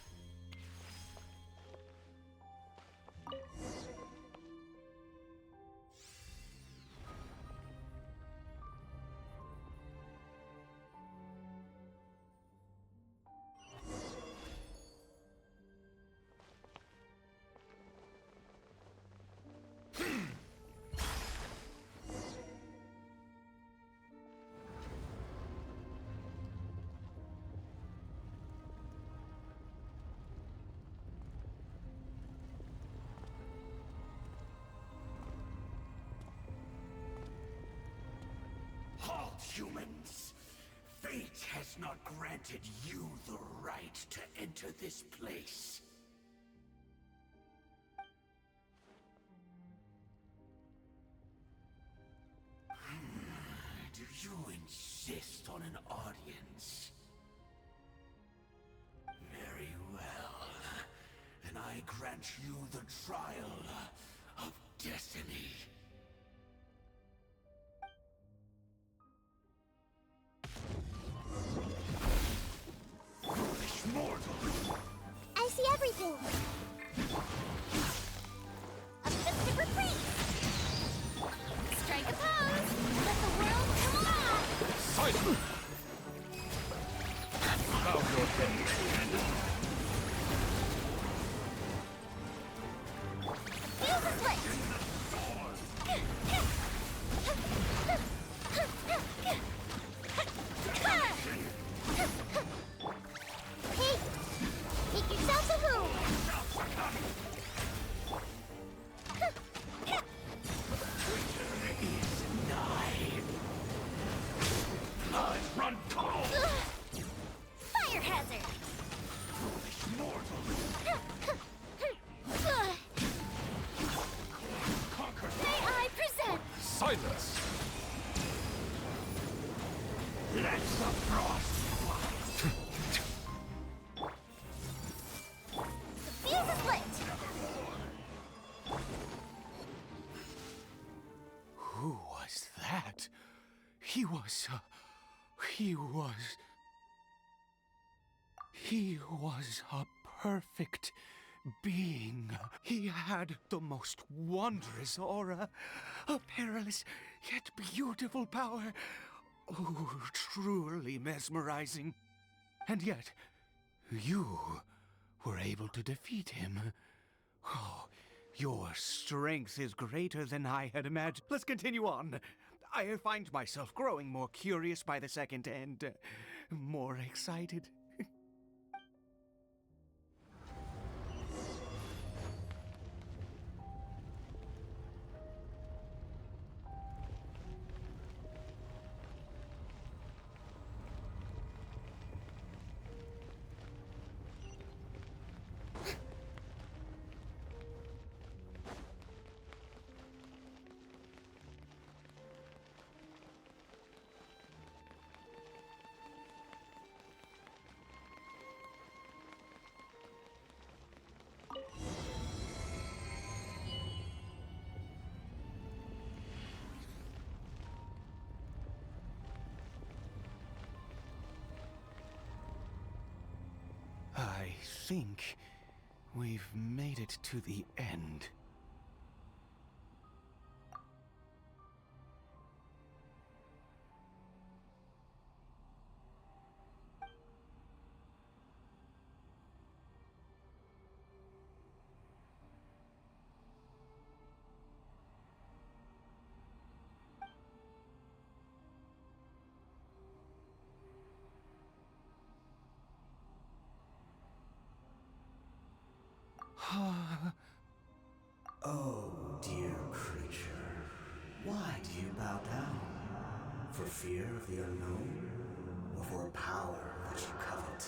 I: Fate has not granted you the right to enter this place. Do you insist on an audience? Very well. Then I grant you the trial of destiny. Foolish mortal!
B: I see everything. A fist of reprieve. Strike a pose. Let the world come alive.
A: Silence! Bow your head,
B: Feel the split. Hey, take yourself a room.
I: Blood run cold!
B: Fire hazard.
I: Foolish mortal! Conquer!
B: May I present?
A: silence!
I: Let the frost fly!
B: Feel the split.
H: Who was that? He was a perfect being. He had the most wondrous aura, a perilous yet beautiful power. Oh, truly mesmerizing. And yet, you were able to defeat him. Oh, your strength is greater than I had imagined. Let's continue on. I find myself growing more curious by the second and more excited. I think we've made it to the end.
I: Oh, dear creature, why do you bow down? For fear of the unknown? Or for a power that you covet?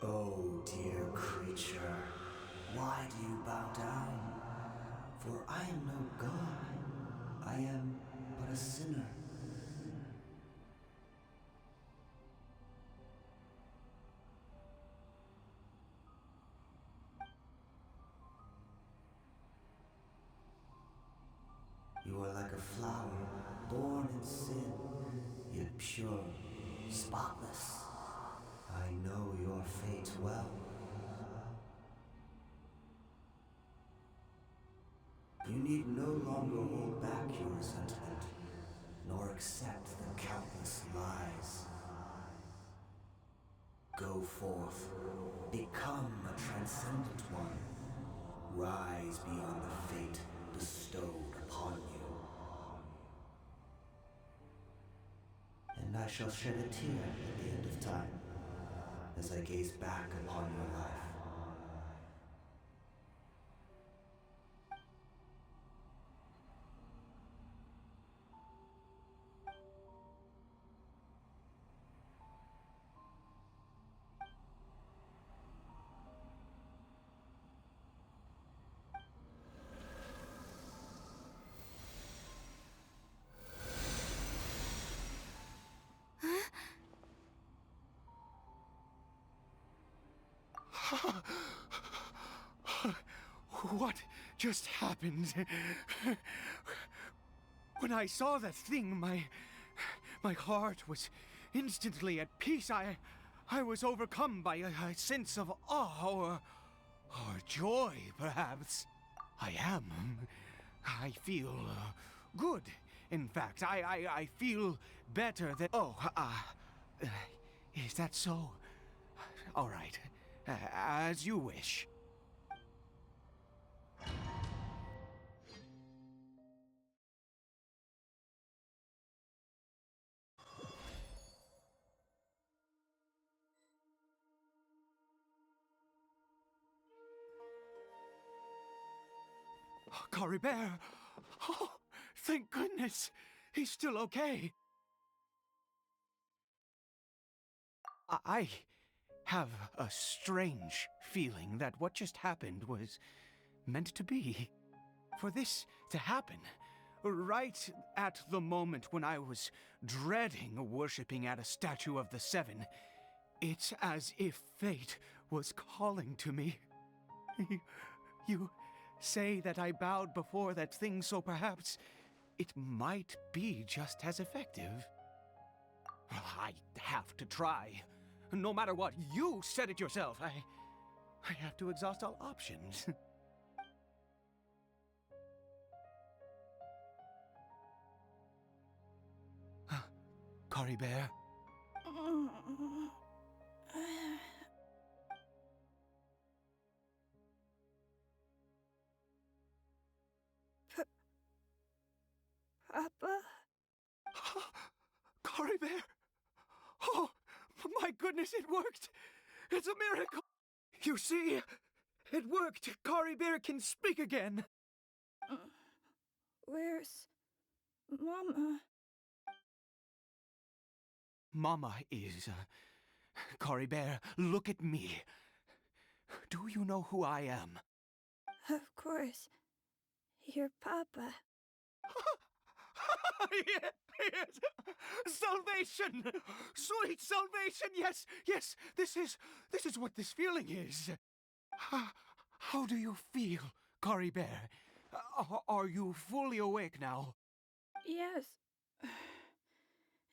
I: Oh, dear creature, why do you bow down? For I am no god. I am but a sinner. You are like a flower, born in sin, yet pure, spotless. I know your fate well. You need no longer hold back your resentment, nor accept the countless lies. Go forth, become a transcendent one. Rise beyond the fate bestowed upon you. And I shall shed a tear at the end of time, as I gaze back upon your life.
H: What just happened? When I saw that thing, my heart was instantly at peace. I was overcome by a sense of awe or joy, perhaps. I am. I feel good. In fact, I feel better than. Oh, is that so? All right, as you wish. Cory Bear! Oh, thank goodness! He's still okay. I have a strange feeling that what just happened was meant to be. For this to happen, right at the moment when I was dreading worshipping at a statue of the Seven, it's as if fate was calling to me. You say that I bowed before that thing, so perhaps it might be just as effective. Well, I have to try. No matter what, you said it yourself. I have to exhaust all options. Cory Bear?
J: Papa?
H: Cory Bear! Oh, my goodness, it worked! It's a miracle! You see, it worked! Cory Bear can speak again!
J: Where's Mama?
H: Mama is... Cory Bear, look at me. Do you know who I am?
J: Of course. Your Papa.
H: Yes! Salvation! Sweet salvation! Yes, yes! This is what this feeling is. How do you feel, Cory Bear? Are you fully awake now?
J: Yes.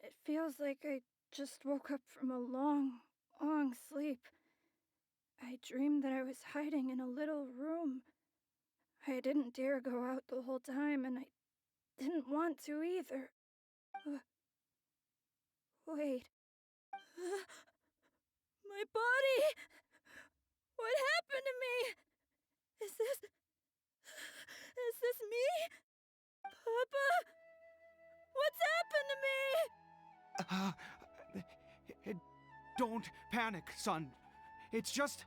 J: It feels like I just woke up from a long, long sleep. I dreamed that I was hiding in a little room. I didn't dare go out the whole time, and I didn't want to either. Wait. My body! What happened to me? Is this me? Papa? What's happened to me?
H: Don't panic, son. It's just...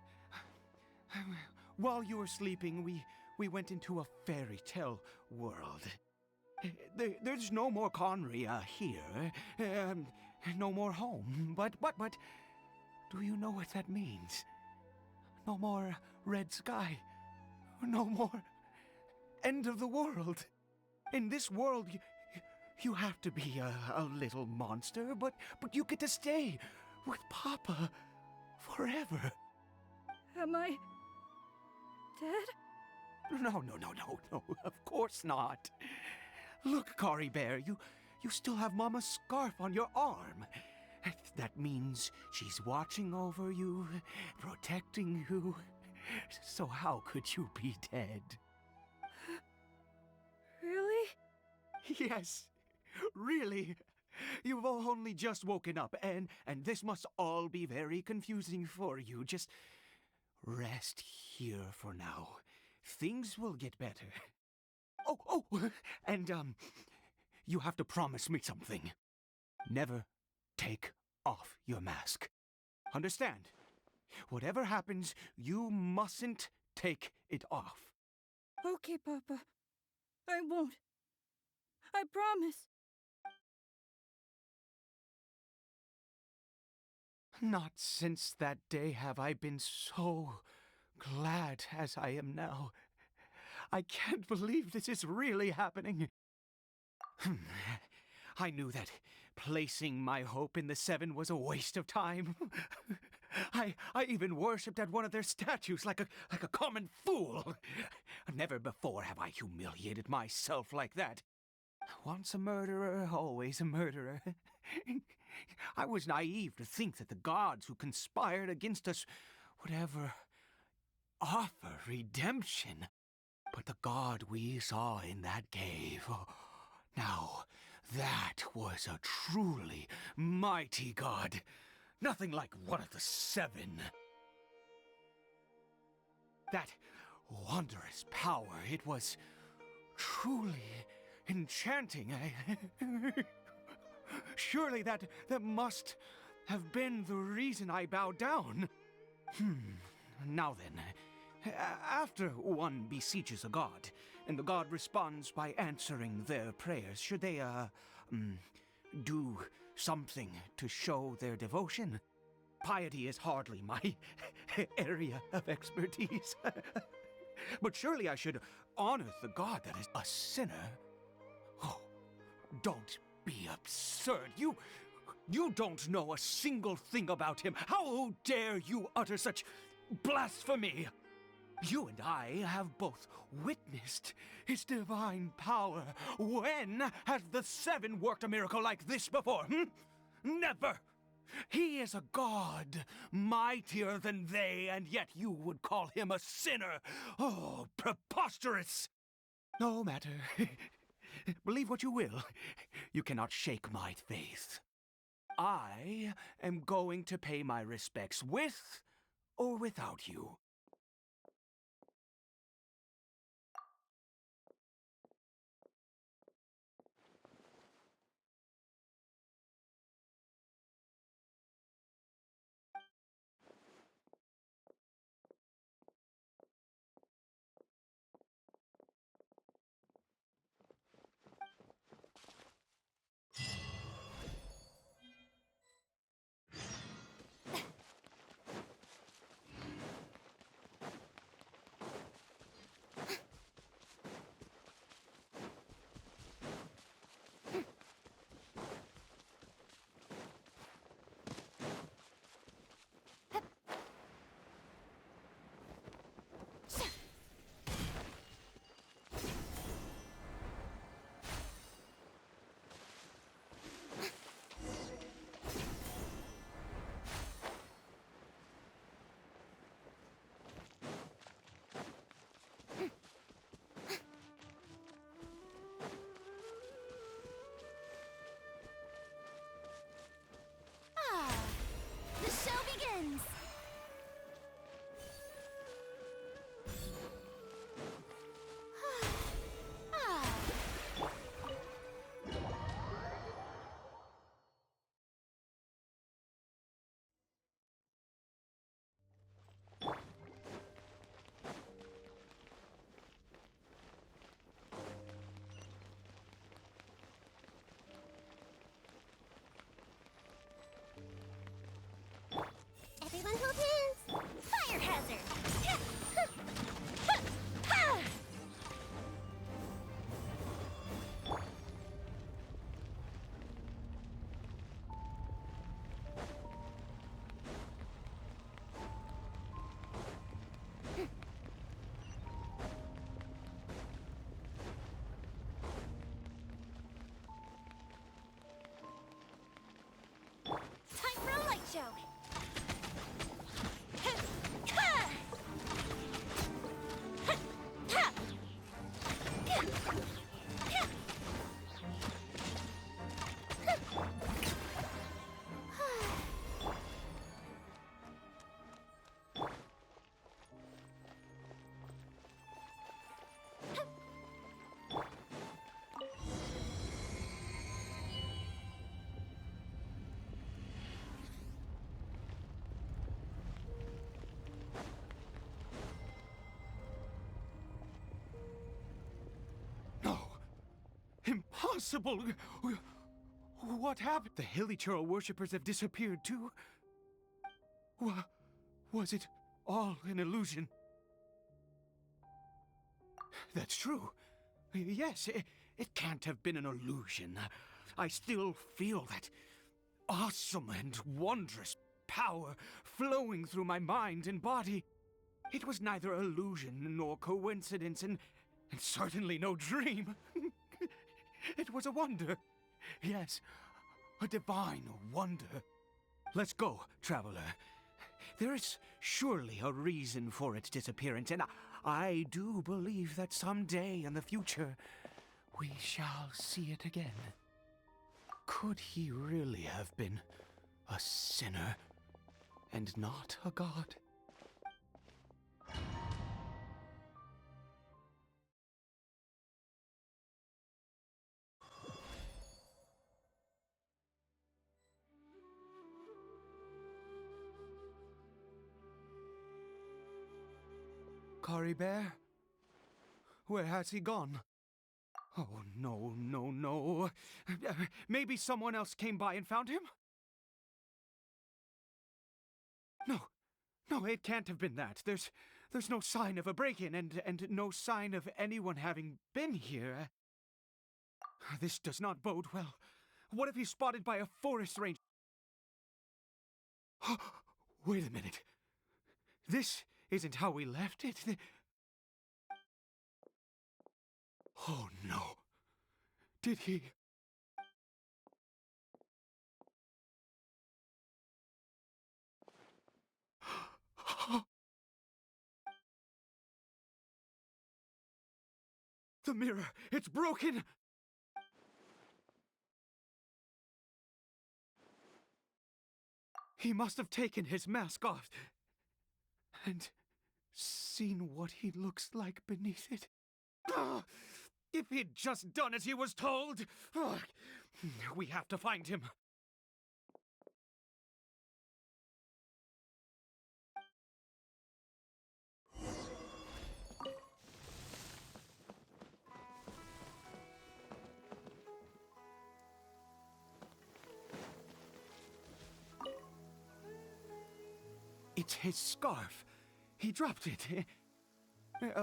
H: While you were sleeping, we went into a fairy tale world. There's no more Conria here. No more home. But, do you know what that means? No more red sky. No more end of the world. In this world, you have to be a little monster, but you get to stay with Papa forever.
J: Am I dead?
H: No, of course not. Look, Cory Bear, you still have Mama's scarf on your arm. That means she's watching over you, protecting you. So how could you be dead?
J: Really?
H: Yes, really. You've only just woken up, and this must all be very confusing for you. Just rest here for now. Things will get better. Oh, and, you have to promise me something. Never take off your mask. Understand? Whatever happens, you mustn't take it off.
J: Okay, Papa. I won't. I promise.
H: Not since that day have I been so glad as I am now. I can't believe this is really happening. I knew that placing my hope in the Seven was a waste of time. I even worshipped at one of their statues like a common fool. Never before have I humiliated myself like that. Once a murderer, always a murderer. I was naive to think that the gods who conspired against us would ever offer redemption. But the god we saw in that cave, now that was a truly mighty god. Nothing like one of the seven. That wondrous power, it was truly enchanting. Surely that must have been the reason I bowed down. Now then, after one beseeches a god, and the god responds by answering their prayers, should they, do something to show their devotion? Piety is hardly my area of expertise. But surely I should honor the god that is a sinner. Oh, don't be absurd. You don't know a single thing about him. How dare you utter such blasphemy? You and I have both witnessed his divine power. When has the seven worked a miracle like this before? Never! He is a god, mightier than they, and yet you would call him a sinner. Oh, preposterous! No matter. Believe what you will. You cannot shake my faith. I am going to pay my respects with or without you.
D: The show begins!
B: Everyone hold hands. Fire hazard.
D: Time for a light show!
H: Impossible! What happened? The Hilichurl worshippers have disappeared too? Was it all an illusion? That's true. Yes, it can't have been an illusion. I still feel that awesome and wondrous power flowing through my mind and body. It was neither illusion nor coincidence, and certainly no dream. It was a wonder. Yes, a divine wonder. Let's go, traveler. There is surely a reason for its disappearance, and I do believe that someday in the future we shall see it again. Could he really have been a sinner and not a god? Cory Bear? Where has he gone? Oh, no, no, no. Maybe someone else came by and found him? No, it can't have been that. There's no sign of a break-in and no sign of anyone having been here. This does not bode well. What if he's spotted by a forest ranger? Wait a minute. This isn't how we left it. Oh, no. Did he... The mirror! It's broken! He must have taken his mask off and seen what he looks like beneath it. If he'd just done as he was told! We have to find him. It's his scarf. He dropped it.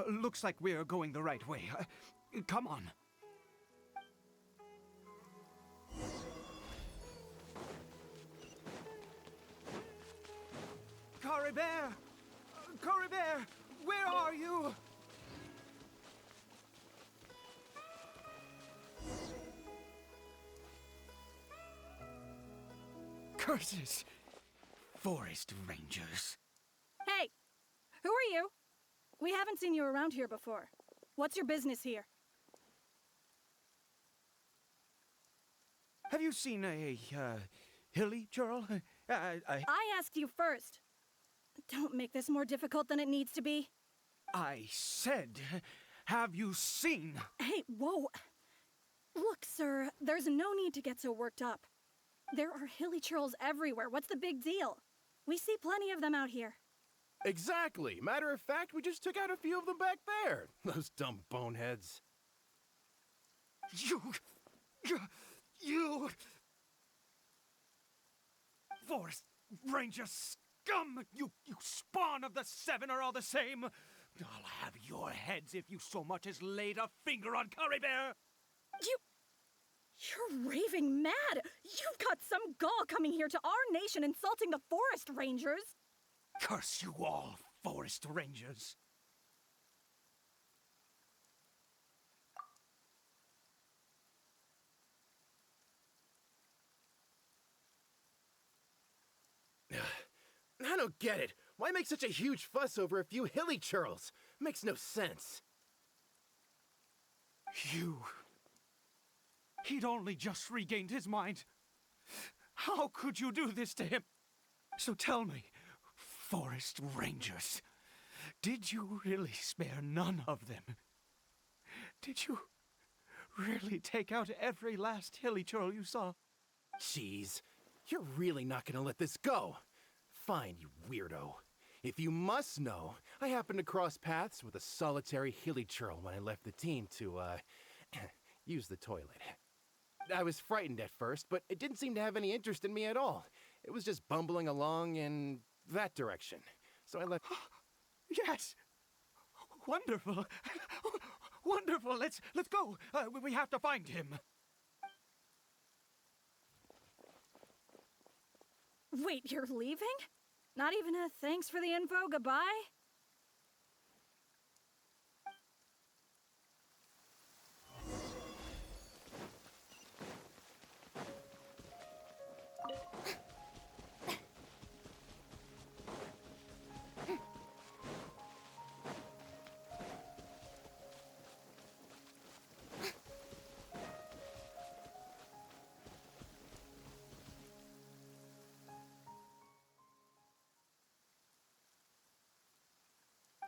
H: Looks like we're going the right way. Come on. Cory Bear! Cory Bear! Where are you? Curses! Forest Rangers.
J: Hey! Who are you? We haven't seen you around here before. What's your business here?
H: Have you seen a, hilly churl?
J: I asked you first. Don't make this more difficult than it needs to be.
H: I said, have you seen?
J: Hey, whoa! Look, sir, there's no need to get so worked up. There are hilly churls everywhere. What's the big deal? We see plenty of them out here.
K: Exactly. Matter of fact, we just took out a few of them back there. Those dumb boneheads.
H: You... Forest Ranger scum! You spawn of the Seven are all the same! I'll have your heads if you so much as laid a finger on Cory Bear!
J: You're raving mad! You've got some gall coming here to our nation insulting the Forest Rangers!
H: Curse you all, Forest Rangers!
K: I don't get it. Why make such a huge fuss over a few hilly churls? Makes no sense.
H: He'd only just regained his mind. How could you do this to him? So tell me, Forest Rangers, did you really spare none of them? Did you really take out every last hilly churl you saw?
K: Jeez, you're really not gonna let this go. Fine, you weirdo. If you must know, I happened to cross paths with a solitary hilly churl when I left the team to, use the toilet. I was frightened at first, but it didn't seem to have any interest in me at all. It was just bumbling along in that direction. So I left...
H: Yes! Wonderful! Wonderful! Let's go! We have to find him!
J: Wait, you're leaving? Not even a thanks for the info, goodbye?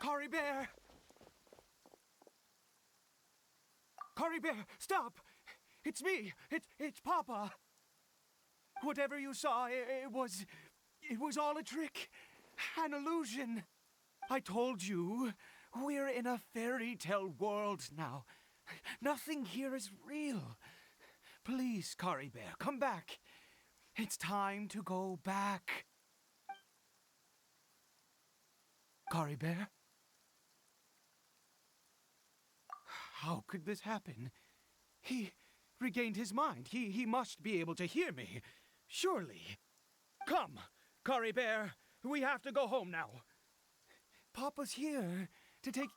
H: Cory Bear! Cory Bear, stop! It's me! It's Papa! Whatever you saw, it was all a trick. An illusion. I told you, we're in a fairy tale world now. Nothing here is real. Please, Cory Bear, come back. It's time to go back. Cory Bear? How could this happen? He regained his mind. He must be able to hear me. Surely. Come, Cory Bear. We have to go home now. Papa's here to take...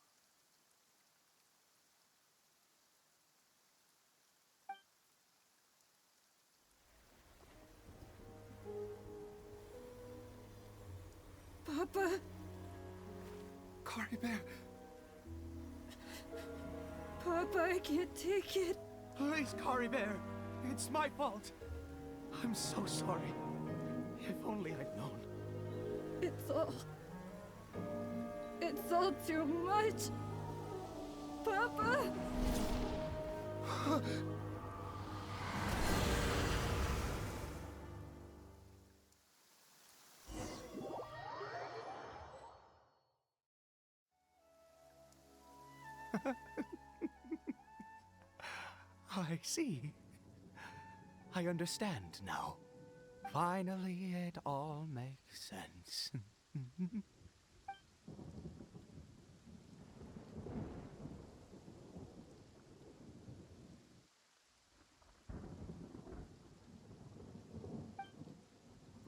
J: Papa?
H: Cory Bear,
J: Papa, I can't take it.
H: please, Cory Bear. It's my fault. I'm so sorry. If only I'd known.
J: It's all too much. Papa?
H: I see. I understand now. Finally, it all makes sense.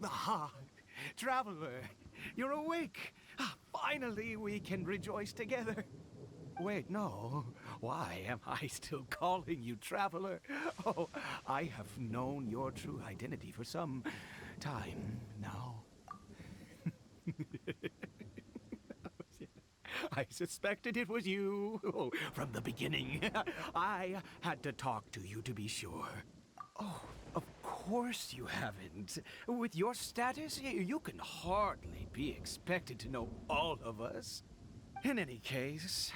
H: Ah, Traveler, you're awake. Finally, we can rejoice together. Wait, no. Why am I still calling you Traveler? Oh, I have known your true identity for some time now. I suspected it was you from the beginning. I had to talk to you to be sure. Oh, of course you haven't. With your status, you can hardly be expected to know all of us. In any case,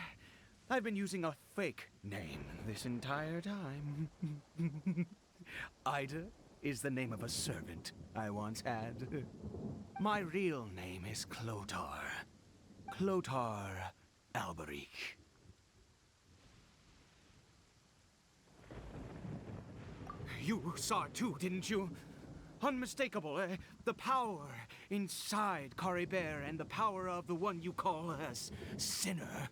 H: I've been using a fake name this entire time. Ida is the name of a servant I once had. My real name is Clotar. Clotar Alberic. You saw it too, didn't you? Unmistakable, the power inside Cory Bear and the power of the one you call a sinner.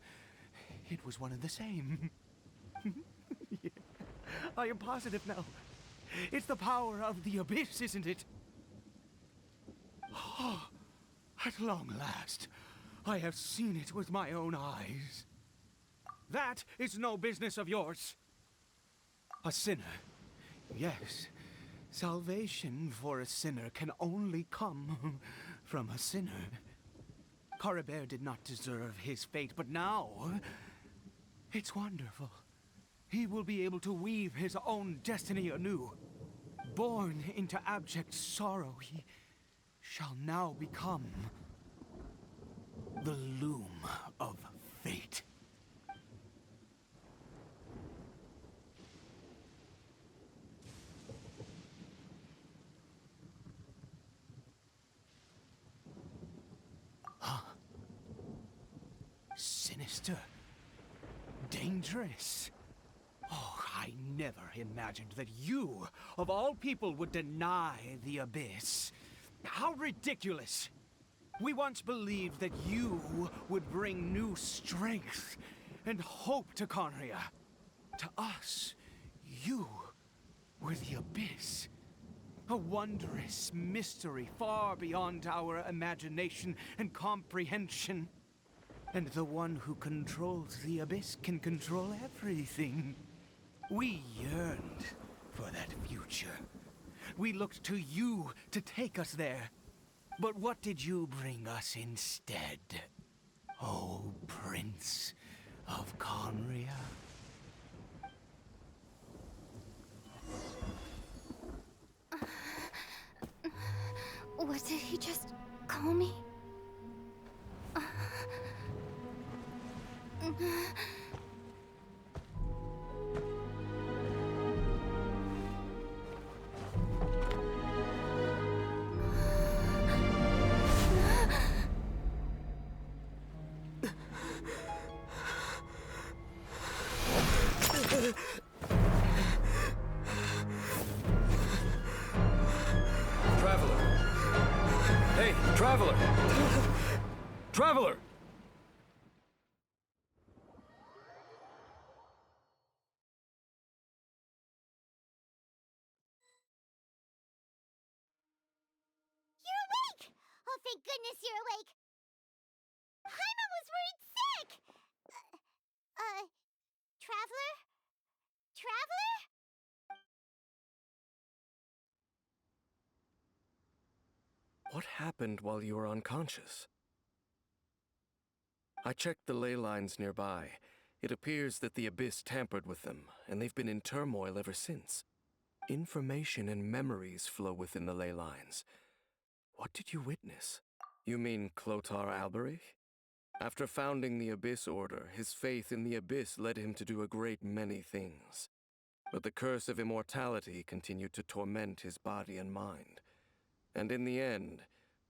H: It was one and the same. Yeah. I am positive now. It's the power of the abyss, isn't it? Oh, at long last, I have seen it with my own eyes. That is no business of yours. A sinner. Yes, salvation for a sinner can only come from a sinner. Cory Bear did not deserve his fate, but now it's wonderful. He will be able to weave his own destiny anew. Born into abject sorrow, he shall now become the loom of fate. Huh? Sinister. Dangerous. Oh, I never imagined that you, of all people, would deny the abyss. How ridiculous! We once believed that you would bring new strength and hope to Conria. To us, you were the abyss. A wondrous mystery far beyond our imagination and comprehension. And the one who controls the abyss can control everything. We yearned for that future. We looked to you to take us there. But what did you bring us instead? Oh, Prince of Conria?
J: What did he just call me?
G: Traveler! Hey, Traveler! Traveler!
B: You're awake! Oh, thank goodness you're awake! Paimon was worried sick! Traveler? Traveler?
G: What happened while you were unconscious? I checked the ley lines nearby. It appears that the Abyss tampered with them, and they've been in turmoil ever since. Information and memories flow within the ley lines. What did you witness? You mean Clotar Alberich? After founding the Abyss Order, his faith in the Abyss led him to do a great many things. But the curse of immortality continued to torment his body and mind. And in the end,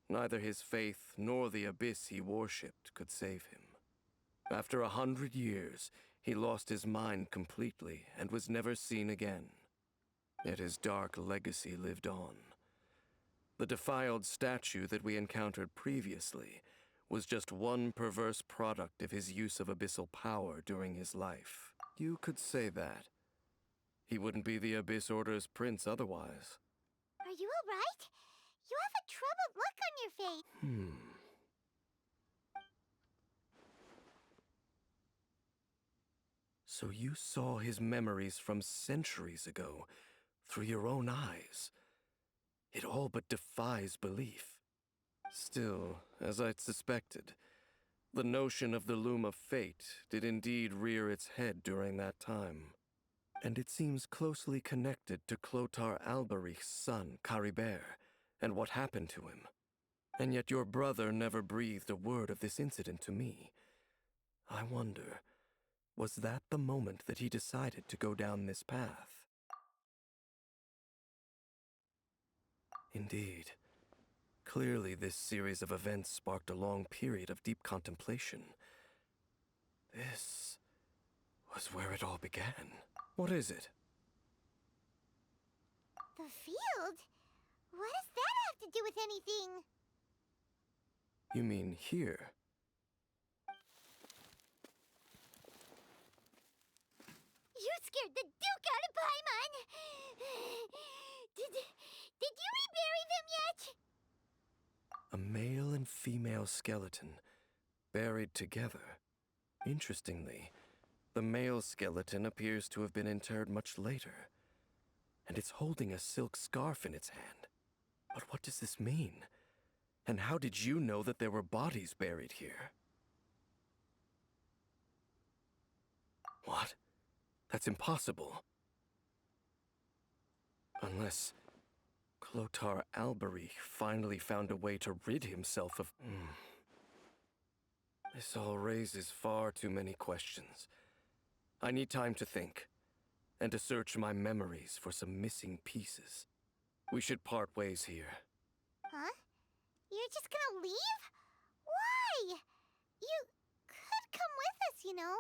G: neither his faith nor the Abyss he worshipped could save him. After 100 years, he lost his mind completely and was never seen again. Yet his dark legacy lived on. The defiled statue that we encountered previously was just one perverse product of his use of abyssal power during his life. You could say that. He wouldn't be the Abyss Order's prince otherwise.
B: Are you alright? You have a troubled look on your face.
G: So you saw his memories from centuries ago through your own eyes. It all but defies belief. Still, as I'd suspected, the notion of the Loom of Fate did indeed rear its head during that time. And it seems closely connected to Clotar Alberich's son, Caribert, and what happened to him. And yet your brother never breathed a word of this incident to me. I wonder, was that the moment that he decided to go down this path? Indeed. Clearly, this series of events sparked a long period of deep contemplation. This was where it all began. What is it?
B: The field? What does that have to do with anything?
G: You mean here?
B: You scared the Duke out of Paimon! Did you rebury them yet?
G: A male and female skeleton, buried together. Interestingly, the male skeleton appears to have been interred much later, and it's holding a silk scarf in its hand. But what does this mean? And how did you know that there were bodies buried here? What? That's impossible. Unless Clotar Alberich finally found a way to rid himself of... This all raises far too many questions. I need time to think, and to search my memories for some missing pieces. We should part ways here.
B: Huh? You're just gonna leave? Why? You could come with us, you know.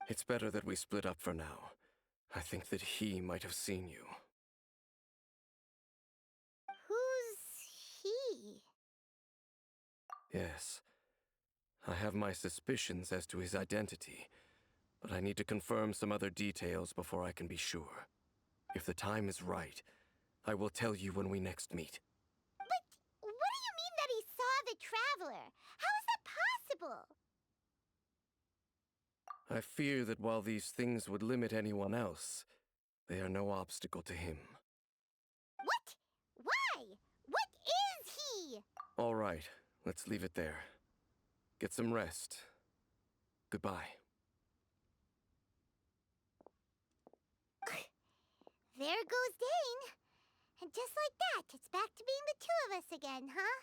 G: It's better that we split up for now. I think that he might have seen you.
B: Who's he?
G: Yes. I have my suspicions as to his identity, but I need to confirm some other details before I can be sure. If the time is right, I will tell you when we next meet.
B: But what do you mean that he saw the Traveler? How is that possible?
G: I fear that while these things would limit anyone else, they are no obstacle to him.
B: What? Why? What is he?
G: All right, let's leave it there. Get some rest. Goodbye.
B: There goes Dane. And just like that, it's back to being the two of us again, huh?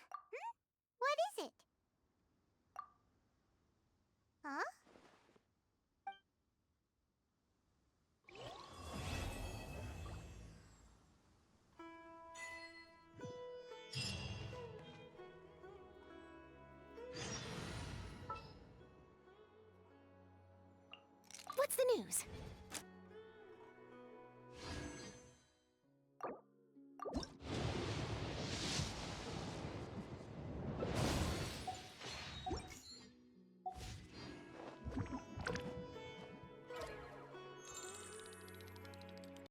B: What is it? Huh?
L: What's the news?